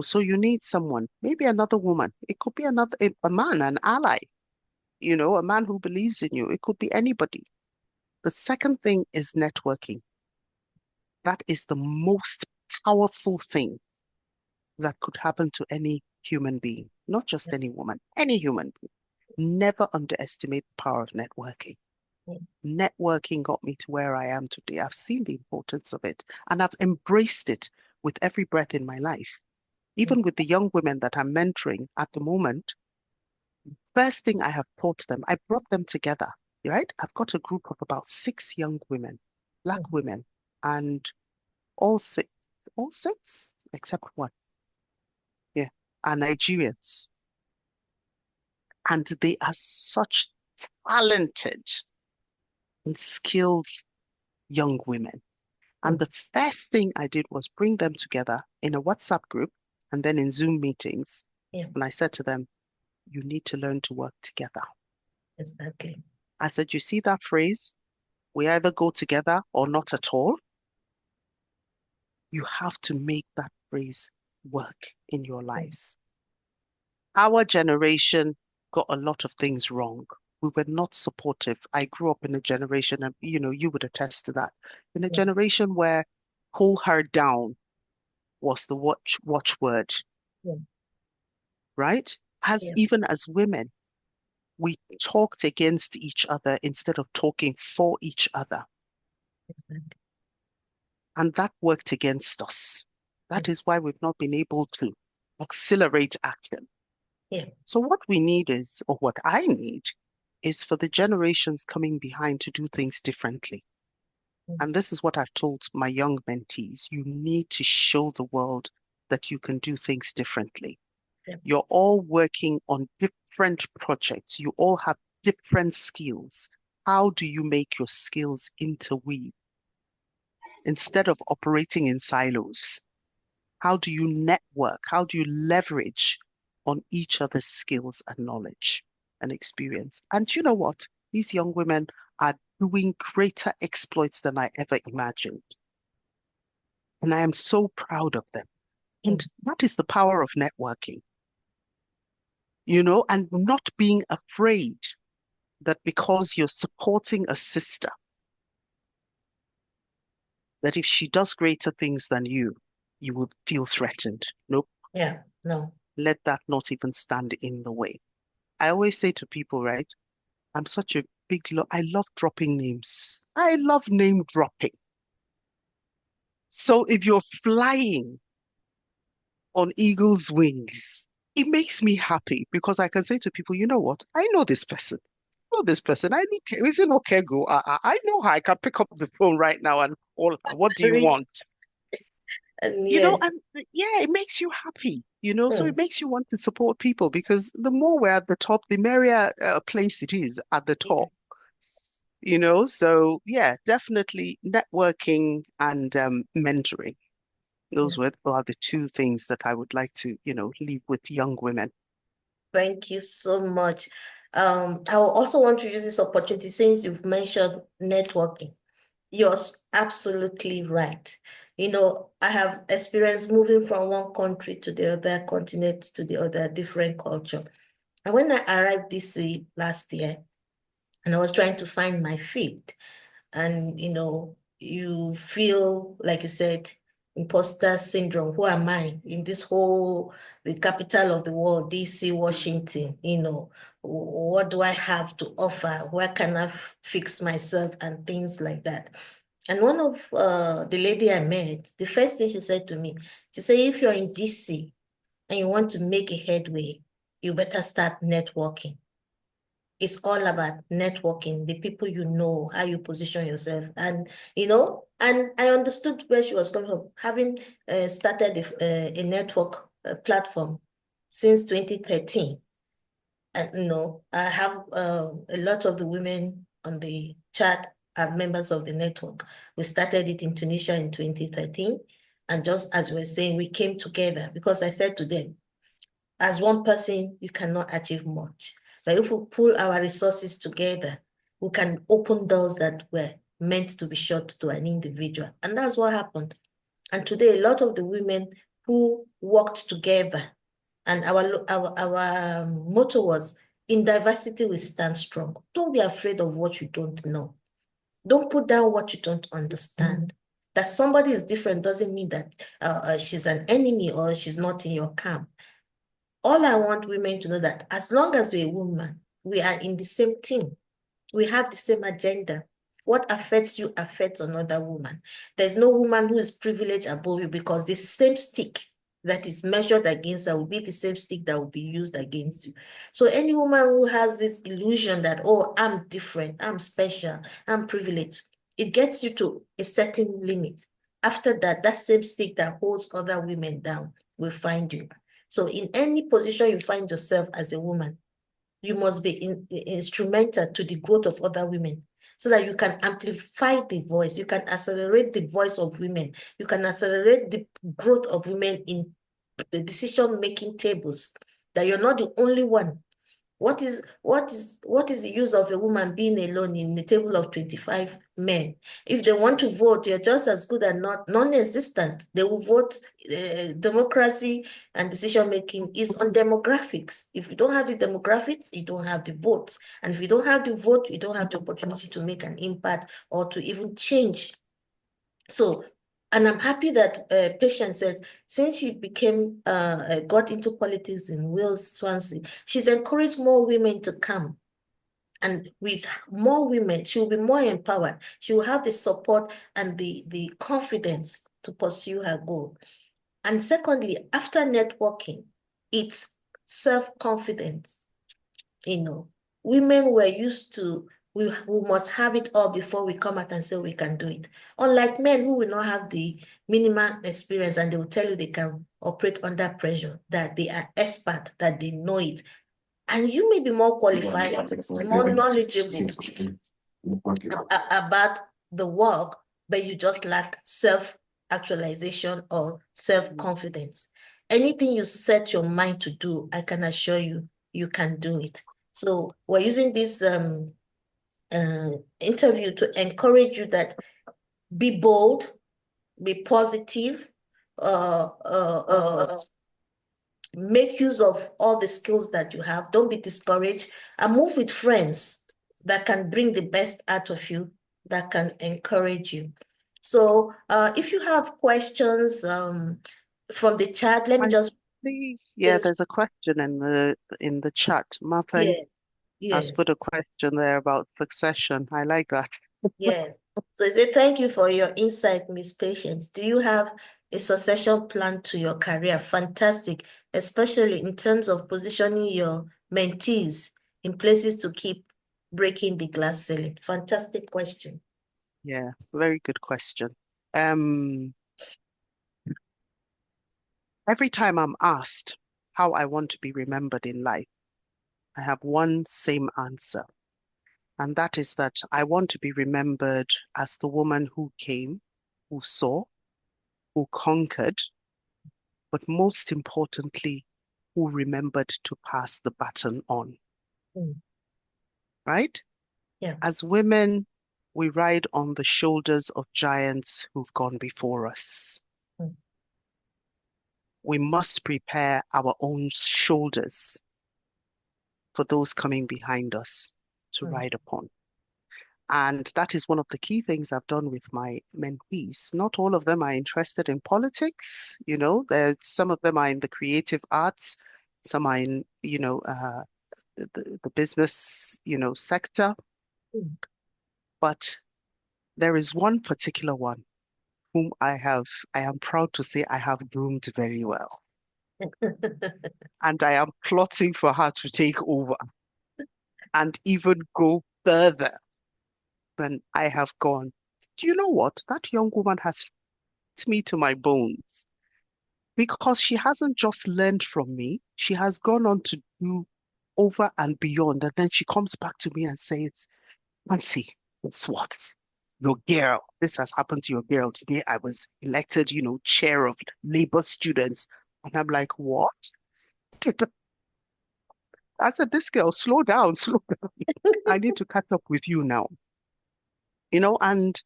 Speaker 2: so you need someone, maybe another woman. It could be a man, an ally, a man who believes in you. It could be anybody. The second thing is networking. That is the most powerful thing that could happen to any human being, not just any woman, any human being. Never underestimate the power of networking.
Speaker 1: mm,
Speaker 2: Networking got me to where I am today. I've seen the importance of it and I've embraced it with every breath in my life.
Speaker 1: mm,
Speaker 2: Even with the young women that I'm mentoring at the moment, first thing I have taught them, I brought them together, right? I've got a group of about 6 young women, Black
Speaker 1: mm,
Speaker 2: women, and all six, except one, yeah, are Nigerians. And they are such talented and skilled young women. And
Speaker 1: mm.
Speaker 2: the first thing I did was bring them together in a WhatsApp group and then in Zoom meetings.
Speaker 1: Yeah,
Speaker 2: And I said to them, you need to learn to work together.
Speaker 1: exactly.
Speaker 2: I said, you see that phrase? We either go together or not at all. You have to make that phrase work in your
Speaker 1: Mm,
Speaker 2: lives. Our generation got a lot of things wrong. We were not supportive. I grew up in a generation, and you would attest to that, in a
Speaker 1: yeah,
Speaker 2: generation where pull her down was the watchword,
Speaker 1: yeah,
Speaker 2: right? As
Speaker 1: yeah,
Speaker 2: even as women, we talked against each other instead of talking for each other.
Speaker 1: exactly.
Speaker 2: And that worked against us.
Speaker 1: Mm,
Speaker 2: That is why we've not been able to accelerate action.
Speaker 1: yeah,
Speaker 2: So what we need is, or what I need, is for the generations coming behind to do things differently.
Speaker 1: mm,
Speaker 2: And this is what I've told my young mentees. You need to show the world that you can do things differently.
Speaker 1: yeah,
Speaker 2: You're all working on different projects. You all have different skills. How do you make your skills interweave instead of operating in silos? How do you network? How do you leverage on each other's skills and knowledge and experience? And you know what? These young women are doing greater exploits than I ever imagined. And I am so proud of them. And
Speaker 1: mm,
Speaker 2: that is the power of networking, and not being afraid that because you're supporting a sister, that if she does greater things than you will feel threatened. Nope,
Speaker 1: yeah, no.
Speaker 2: let that not even stand in the way. I always say to people, right? I'm such a I love dropping names. I love name dropping. So if you're flying on eagle's wings, it makes me happy because I can say to people, you know what? I know this person. I know this person. I know is in Okego. I know her. I can pick up the phone right now and call her. What do you
Speaker 1: Reach,
Speaker 2: want?
Speaker 1: and yes,
Speaker 2: And yeah, it makes you happy. So it
Speaker 1: mm,
Speaker 2: makes you want to support people because the more we're at the top, the merrier place it is at the
Speaker 1: yeah,
Speaker 2: top. So yeah, definitely networking and mentoring. Those are the two things that I would like to, leave with young women.
Speaker 1: Thank you so much. I will also want to use this opportunity since you've mentioned networking. You're absolutely right. I have experienced moving from one country to the other, continent to the other, different culture. And when I arrived DC last year, and I was trying to find my feet, and you feel like you said, imposter syndrome. Who am I in this whole the capital of the world, DC, Washington? What do I have to offer? Where can I fix myself and things like that? And one of the lady I met, the first thing she said to me, she said, if you're in DC and you want to make a headway, you better start networking. It's all about networking, the people you know, how you position yourself. And I understood where she was coming from, having started a network platform since 2013. And I have a lot of the women on the chat are members of the network. We started it in Tunisia in 2013. And just as we were saying, we came together because I said to them, as one person, you cannot achieve much. But if we pull our resources together, we can open doors that were meant to be shut to an individual. And that's what happened. And today, a lot of the women who worked together, and our motto was, in diversity, we stand strong. Don't be afraid of what you don't know. Don't put down what you don't understand. That somebody is different doesn't mean that she's an enemy or she's not in your camp. All I want women to know that as long as we're a woman, we are in the same team. We have the same agenda. What affects you affects another woman. There's no woman who is privileged above you because the same stick that is measured against her will be the same stick that will be used against you. So any woman who has this illusion that, oh, I'm different, I'm special, I'm privileged, it gets you to a certain limit. After that, that same stick that holds other women down will find you. So in any position you find yourself as a woman, you must be instrumental to the growth of other women so that you can amplify the voice. You can accelerate the voice of women. You can accelerate the growth of women in the decision-making tables, that you're not the only one. What is the use of a woman being alone in the table of 25 men? If they want to vote, you're just as good and not non-existent. They will vote. Democracy and decision making is on demographics. If you don't have the demographics, you don't have the votes. And if you don't have the vote, you don't have the opportunity to make an impact or to even change. So, and I'm happy that Patience says, since she got into politics in Wales, Swansea, she's encouraged more women to come. And with more women, she will be more empowered. She will have the support and the confidence to pursue her goal. And secondly, after networking, it's self-confidence. Women were used to, we must have it all before we come out and say we can do it. Unlike men who will not have the minimal experience and they will tell you they can operate under pressure, that they are expert, that they know it. And you may be more qualified, more knowledgeable about the work, but you just lack self-actualization or self-confidence. Anything you set your mind to do, I can assure you, you can do it. So we're using this interview to encourage you that be bold, be positive, make use of all the skills that you have. Don't be discouraged, and move with friends that can bring the best out of you, that can encourage you. So if you have questions from the chat, let me just
Speaker 2: see. Yeah, there's a question in the chat. Mapping has put a question there about succession. I like that.
Speaker 1: Yes. So I say thank you for your insight, Miss Patience. Do you have a succession plan to your career? Fantastic, especially in terms of positioning your mentees in places to keep breaking the glass ceiling. Fantastic question.
Speaker 2: Yeah, very good question. Every time I'm asked how I want to be remembered in life, I have one same answer. And that is that I want to be remembered as the woman who came, who saw, who conquered, but most importantly, who remembered to pass the baton on,
Speaker 1: Mm.
Speaker 2: right?
Speaker 1: Yeah.
Speaker 2: As women, we ride on the shoulders of giants who've gone before us.
Speaker 1: Mm.
Speaker 2: We must prepare our own shoulders for those coming behind us to
Speaker 1: Mm.
Speaker 2: ride upon. And that is one of the key things I've done with my mentees. Not all of them are interested in politics, some of them are in the creative arts, some are in, the business, sector.
Speaker 1: Mm.
Speaker 2: But there is one particular one whom I am proud to say I have groomed very well. And I am plotting for her to take over and even go further than I have gone. Do you know what? That young woman has hit me to my bones because she hasn't just learned from me, she has gone on to do over and beyond. And then she comes back to me and says, Nancy, guess what? Your girl, this has happened to your girl. Today I was elected, chair of labor students. And I'm like, what? I said, this girl, slow down, slow down. I need to catch up with you now. And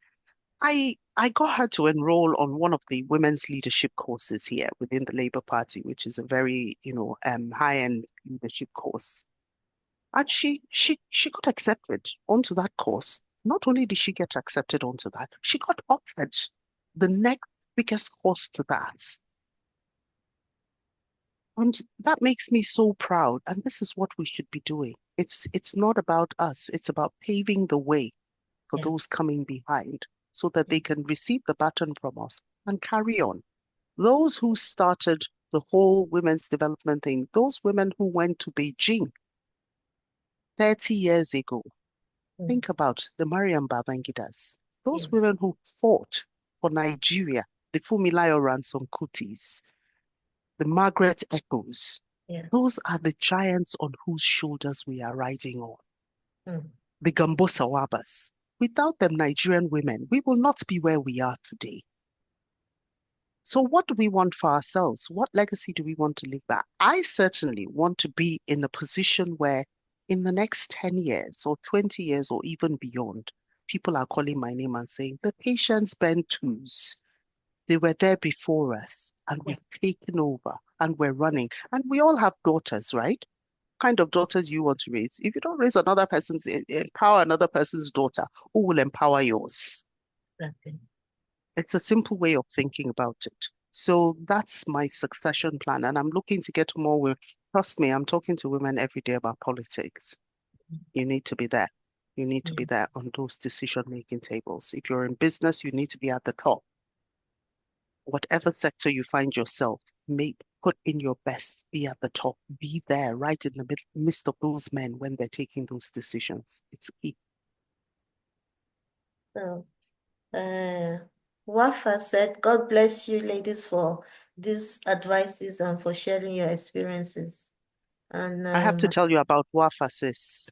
Speaker 2: I got her to enroll on one of the women's leadership courses here within the Labour Party, which is a very, high-end leadership course. And she got accepted onto that course. Not only did she get accepted onto that, she got offered the next biggest course to that. And that makes me so proud. And this is what we should be doing. It's not about us. It's about paving the way for
Speaker 1: Yeah.
Speaker 2: those coming behind so that they can receive the baton from us and carry on. Those who started the whole women's development thing, those women who went to Beijing 30 years ago,
Speaker 1: Mm.
Speaker 2: think about the Mariam Babangidas, those
Speaker 1: Yeah.
Speaker 2: women who fought for Nigeria, the Fumilayo Ransom Kutis, the Margaret Echoes.
Speaker 1: Yeah.
Speaker 2: Those are the giants on whose shoulders we are riding on.
Speaker 1: Mm.
Speaker 2: The Gambo Sawabas. Without them, Nigerian women, we will not be where we are today. So what do we want for ourselves? What legacy do we want to leave back? I certainly want to be in a position where in the next 10 years or 20 years or even beyond, people are calling my name and saying, the patients Bentus, they were there before us and
Speaker 1: Yeah.
Speaker 2: we've taken over and we're running. And we all have daughters, right? Kind of daughters you want to raise. If you don't raise another person's, empower another person's daughter, who will empower yours?
Speaker 1: Exactly.
Speaker 2: It's a simple way of thinking about it. So that's my succession plan. And I'm looking to get more women. Trust me, I'm talking to women every day about politics. You need to be there. You need to be
Speaker 1: Yeah.
Speaker 2: there on those decision-making tables. If you're in business, you need to be at the top. Whatever sector you find yourself, put in your best, be at the top, be there right in the midst of those men when they're taking those decisions. It's key.
Speaker 1: So, Wafa said, God bless you, ladies, for these advices and for sharing your experiences. And
Speaker 2: I have to tell you about Wafa, sis.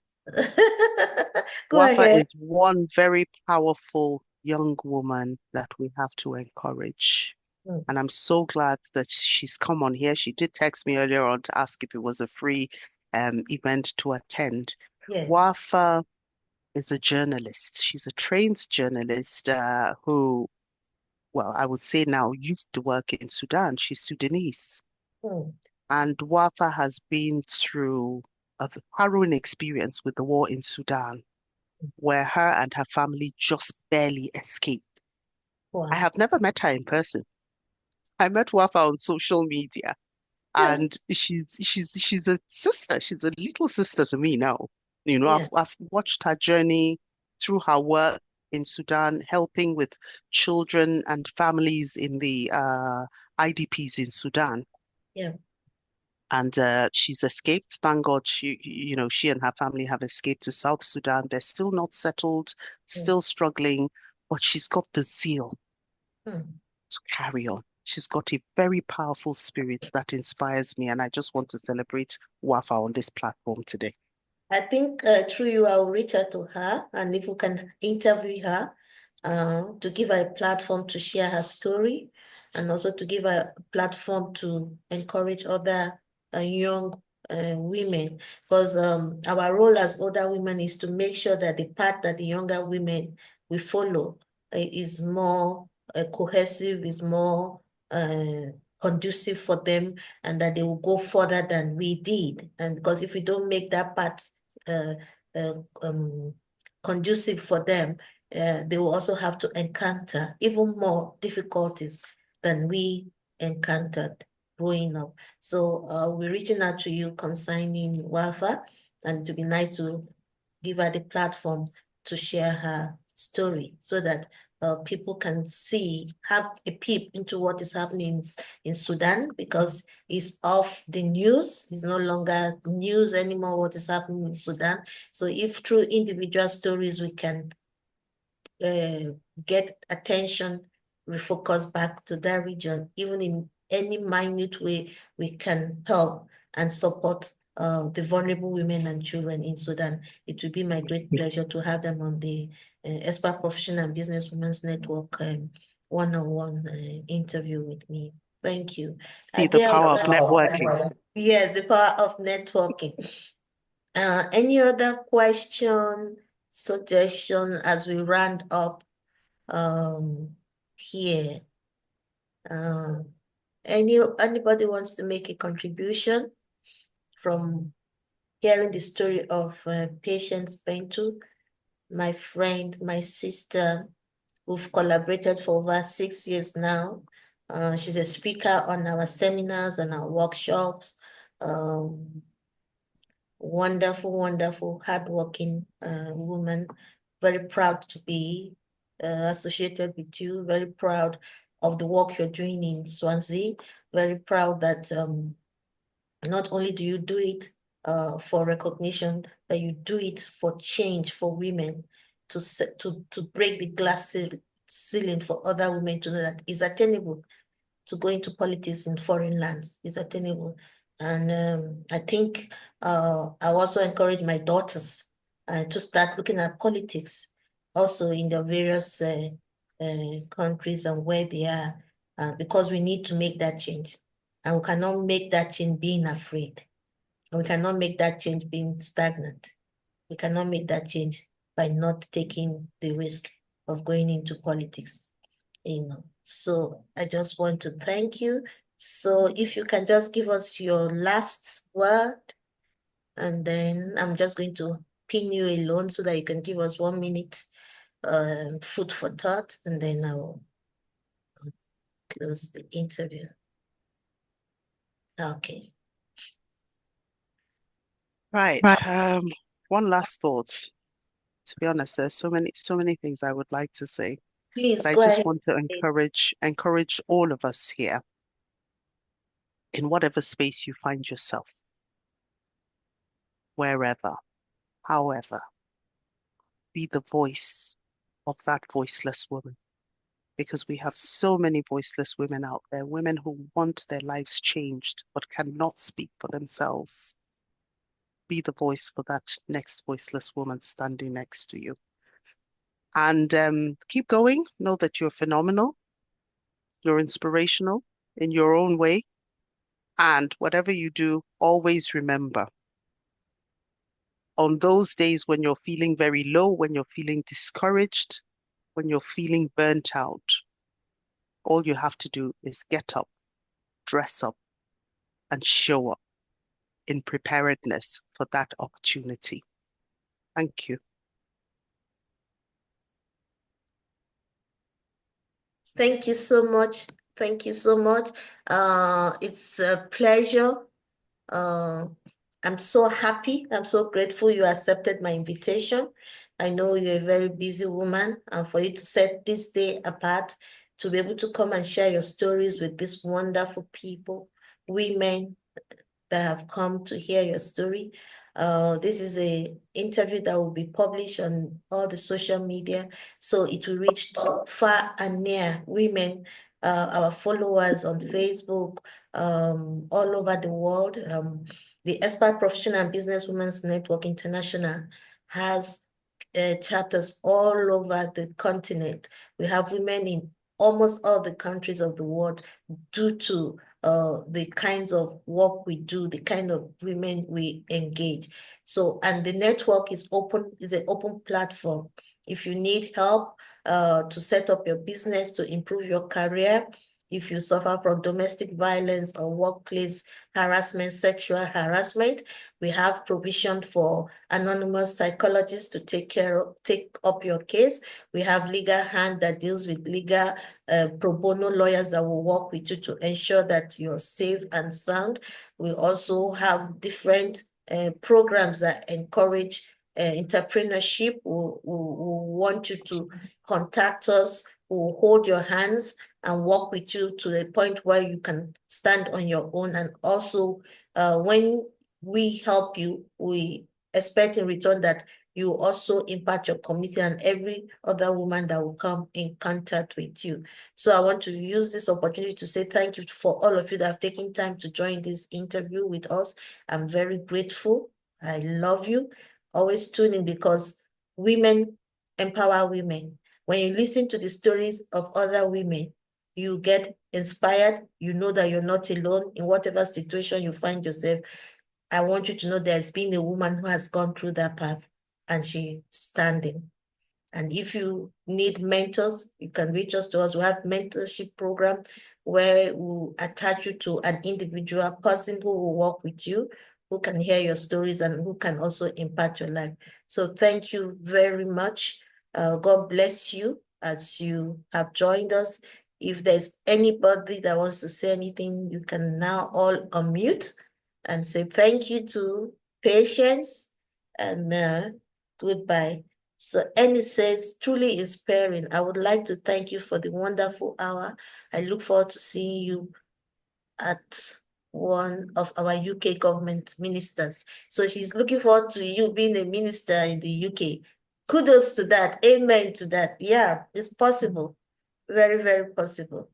Speaker 1: go
Speaker 2: Wafa
Speaker 1: ahead.
Speaker 2: is one very powerful young woman that we have to encourage.
Speaker 1: Mm.
Speaker 2: And I'm so glad that she's come on here. She did text me earlier on to ask if it was a free event to attend.
Speaker 1: Yes.
Speaker 2: Wafa is a journalist. She's a trained journalist who, well, I would say now used to work in Sudan. She's Sudanese.
Speaker 1: Mm.
Speaker 2: And Wafa has been through a harrowing experience with the war in Sudan, where her and her family just barely escaped. I
Speaker 1: Wow.
Speaker 2: have never met her in person. I met Wafa on social media,
Speaker 1: Yeah.
Speaker 2: and she's a sister. She's a little sister to me now.
Speaker 1: Yeah.
Speaker 2: I've watched her journey through her work in Sudan, helping with children and families in the IDPs in Sudan.
Speaker 1: Yeah.
Speaker 2: And she's escaped. Thank God she and her family have escaped to South Sudan. They're still not settled,
Speaker 1: Mm.
Speaker 2: still struggling, but she's got the zeal
Speaker 1: Mm.
Speaker 2: to carry on. She's got a very powerful spirit that inspires me, and I just want to celebrate Wafa on this platform today.
Speaker 1: I think through you, I'll reach out to her, and if we can interview her to give her a platform to share her story, and also to give her a platform to encourage other young women, because our role as older women is to make sure that the path that the younger women will follow is more cohesive, is more conducive for them, and that they will go further than we did. And because if we don't make that path uh, uh, um, conducive for them, they will also have to encounter even more difficulties than we encountered growing up. So we're reaching out to you concerning WAFA, and it would be nice to give her the platform to share her story so that people can have a peep into what is happening in Sudan, because it's off the news. It's no longer news anymore what is happening in Sudan. So if through individual stories we can get attention refocused back to that region, even in any minute way we can help and support the vulnerable women and children in Sudan. It will be my great pleasure to have them on the Expert Professional and Business Women's Network one-on-one interview with me. Thank you.
Speaker 2: See the power of networking.
Speaker 1: Yes, the power of networking. Any other question, suggestion as we round up here? Anybody wants to make a contribution from hearing the story of Patience Bentu, my friend, my sister, who've collaborated for over 6 years now. She's a speaker on our seminars and our workshops. Wonderful, wonderful, hardworking woman. Very proud to be associated with you. Very proud of the work you're doing in Swansea. Very proud that not only do you do it for recognition, but you do it for change for women, to break the glass ceiling for other women to know that it's attainable to go into politics in foreign lands. It's attainable. And I think I also encourage my daughters to start looking at politics also in the various countries and where they are, because we need to make that change. And we cannot make that change being afraid. And we cannot make that change being stagnant. We cannot make that change by not taking the risk of going into politics. So I just want to thank you. So if you can just give us your last word, and then I'm just going to pin you alone so that you can give us 1 minute food for thought, and then I'll close the interview. Okay.
Speaker 2: Right. One last thought. To be honest, there's so many things I would like to say.
Speaker 1: Please
Speaker 2: But I
Speaker 1: go
Speaker 2: just
Speaker 1: ahead.
Speaker 2: want to encourage all of us here, in whatever space you find yourself, wherever, however, be the voice of that voiceless woman. Because we have so many voiceless women out there, women who want their lives changed but cannot speak for themselves. Be the voice for that next voiceless woman standing next to you. And keep going. Know that you're phenomenal. You're inspirational in your own way. And whatever you do, always remember, on those days when you're feeling very low, when you're feeling discouraged, when you're feeling burnt out, all you have to do is get up, dress up, and show up in preparedness for that opportunity. Thank you.
Speaker 1: Thank you so much. Thank you so much. It's a pleasure. I'm so happy. I'm so grateful you accepted my invitation. I know you're a very busy woman, and for you to set this day apart to be able to come and share your stories with these wonderful people, women that have come to hear your story. This is an interview that will be published on all the social media, so it will reach to far and near women our followers on Facebook, all over the world. The Expert Professional and Business Women's Network International has chapters all over the continent. We have women in almost all the countries of the world due to the kinds of work we do, the kind of women we engage. So, and the network is open, is an open platform. If you need help to set up your business, to improve your career, if you suffer from domestic violence or workplace harassment, sexual harassment, we have provision for anonymous psychologists to take up your case. We have Legal Hand that deals with legal pro bono lawyers that will work with you to ensure that you're safe and sound. We also have different programs that encourage entrepreneurship. We want you to contact us. We'll hold your hands and work with you to the point where you can stand on your own. And also, when we help you, we expect in return that you also impact your community and every other woman that will come in contact with you. So I want to use this opportunity to say thank you for all of you that have taken time to join this interview with us. I'm very grateful. I love you. Always tune in because women empower women. When you listen to the stories of other women, you get inspired. You know that you're not alone in whatever situation you find yourself. I want you to know there's been a woman who has gone through that path and she's standing. And if you need mentors, you can reach us to us. We have mentorship program where we'll attach you to an individual person who will work with you, who can hear your stories and who can also impact your life. So thank you very much. God bless you as you have joined us. If there's anybody that wants to say anything, you can now all unmute and say thank you to Patience and goodbye. So Annie says, truly inspiring. I would like to thank you for the wonderful hour. I look forward to seeing you at one of our UK government ministers. So she's looking forward to you being a minister in the UK. Kudos to that. Amen to that. Yeah, it's possible. Very, very possible.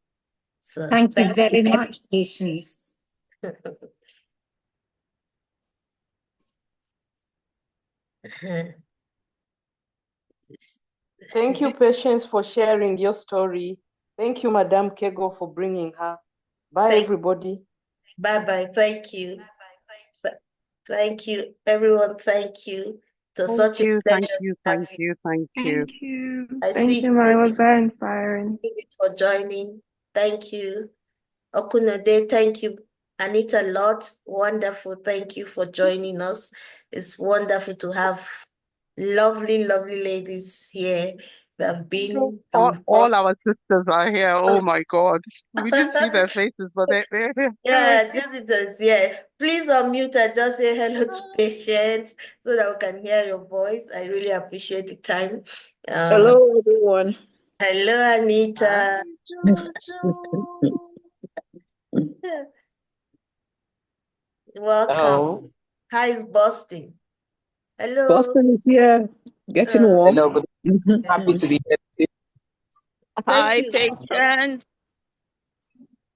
Speaker 1: So
Speaker 8: thank you very much, Patience.
Speaker 4: Thank you, Patience, for sharing your story. Thank you, Madam Kego, for bringing her. Bye, everybody.
Speaker 1: Bye-bye. Thank you. Thank you, everyone. Thank you. It was such a pleasure.
Speaker 2: Thank you.
Speaker 1: Thank you.
Speaker 9: Thank you, Ma. It was very inspiring.
Speaker 1: For joining. Thank you. Okunade, thank you. Anita Lott, wonderful. Thank you for joining us. It's wonderful to have lovely, lovely ladies here that have been.
Speaker 2: All our sisters are here. Oh my God. We didn't see their faces, but they're here.
Speaker 1: Yeah, visitors, yeah. Please unmute and just say hello to Patience so that we can hear your voice. I really appreciate the time.
Speaker 6: Hello, everyone.
Speaker 1: Hello, Anita. Welcome.
Speaker 7: Hello.
Speaker 1: How is Boston? Hello.
Speaker 6: Boston is here, getting warm.
Speaker 7: Hello, good. Happy to be here.
Speaker 6: Hi,
Speaker 1: Thank you.
Speaker 6: Patience.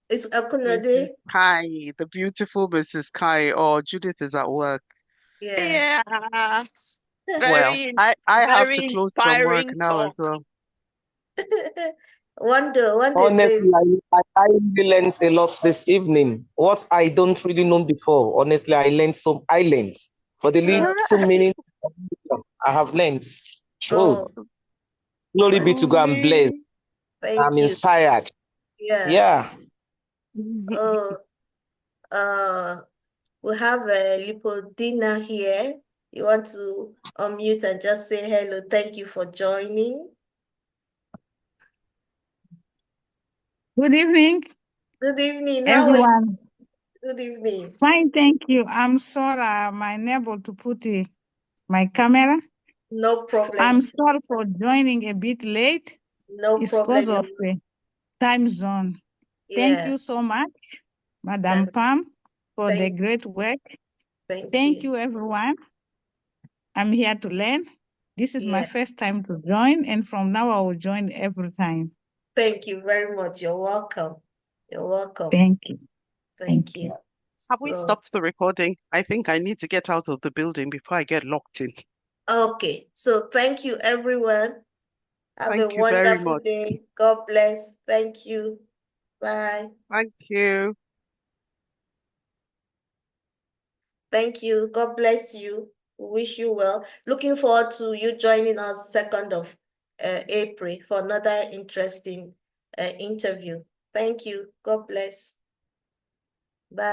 Speaker 1: It's Akunade.
Speaker 2: Kai, the beautiful Mrs. Kai. Oh, Judith is at work.
Speaker 1: Yeah.
Speaker 6: Yeah.
Speaker 2: Well,
Speaker 6: Very,
Speaker 2: I have to
Speaker 6: very
Speaker 2: close from work
Speaker 6: inspiring
Speaker 2: now as
Speaker 6: talk.
Speaker 2: well.
Speaker 1: One day
Speaker 7: Honestly, I really learned a lot this evening. What I don't really know before, honestly, I learned for the little meaning I have learned. Oh, glory be to God and bless. I'm inspired.
Speaker 1: Yeah.
Speaker 7: Yeah.
Speaker 1: We have Lipodina here. You want to unmute and just say hello. Thank you for joining.
Speaker 10: Good evening.
Speaker 1: Good evening.
Speaker 10: Everyone.
Speaker 1: Good evening.
Speaker 10: Fine, thank you. I'm sorry I'm unable to put my camera.
Speaker 1: No problem.
Speaker 10: I'm sorry for joining a bit late.
Speaker 1: No
Speaker 10: it's
Speaker 1: problem.
Speaker 10: because of the time zone.
Speaker 1: Yeah.
Speaker 10: Thank you so much, Madam Pam, for the great work. Thank you, everyone. I'm here to learn. This is my first time to join, and from now I will join every time.
Speaker 1: Thank you very much. You're welcome. You're welcome.
Speaker 10: Thank you.
Speaker 1: Thank you.
Speaker 2: Have we stopped the recording? I think I need to get out of the building before I get locked in.
Speaker 1: Okay, so thank you, everyone. Have a
Speaker 2: Thank you very
Speaker 1: wonderful
Speaker 2: much.
Speaker 1: day. God bless. Thank you. Bye.
Speaker 2: Thank you.
Speaker 1: Thank you. God bless you. We wish you well. Looking forward to you joining us 2nd of April for another interesting interview. Thank you. God bless. Bye.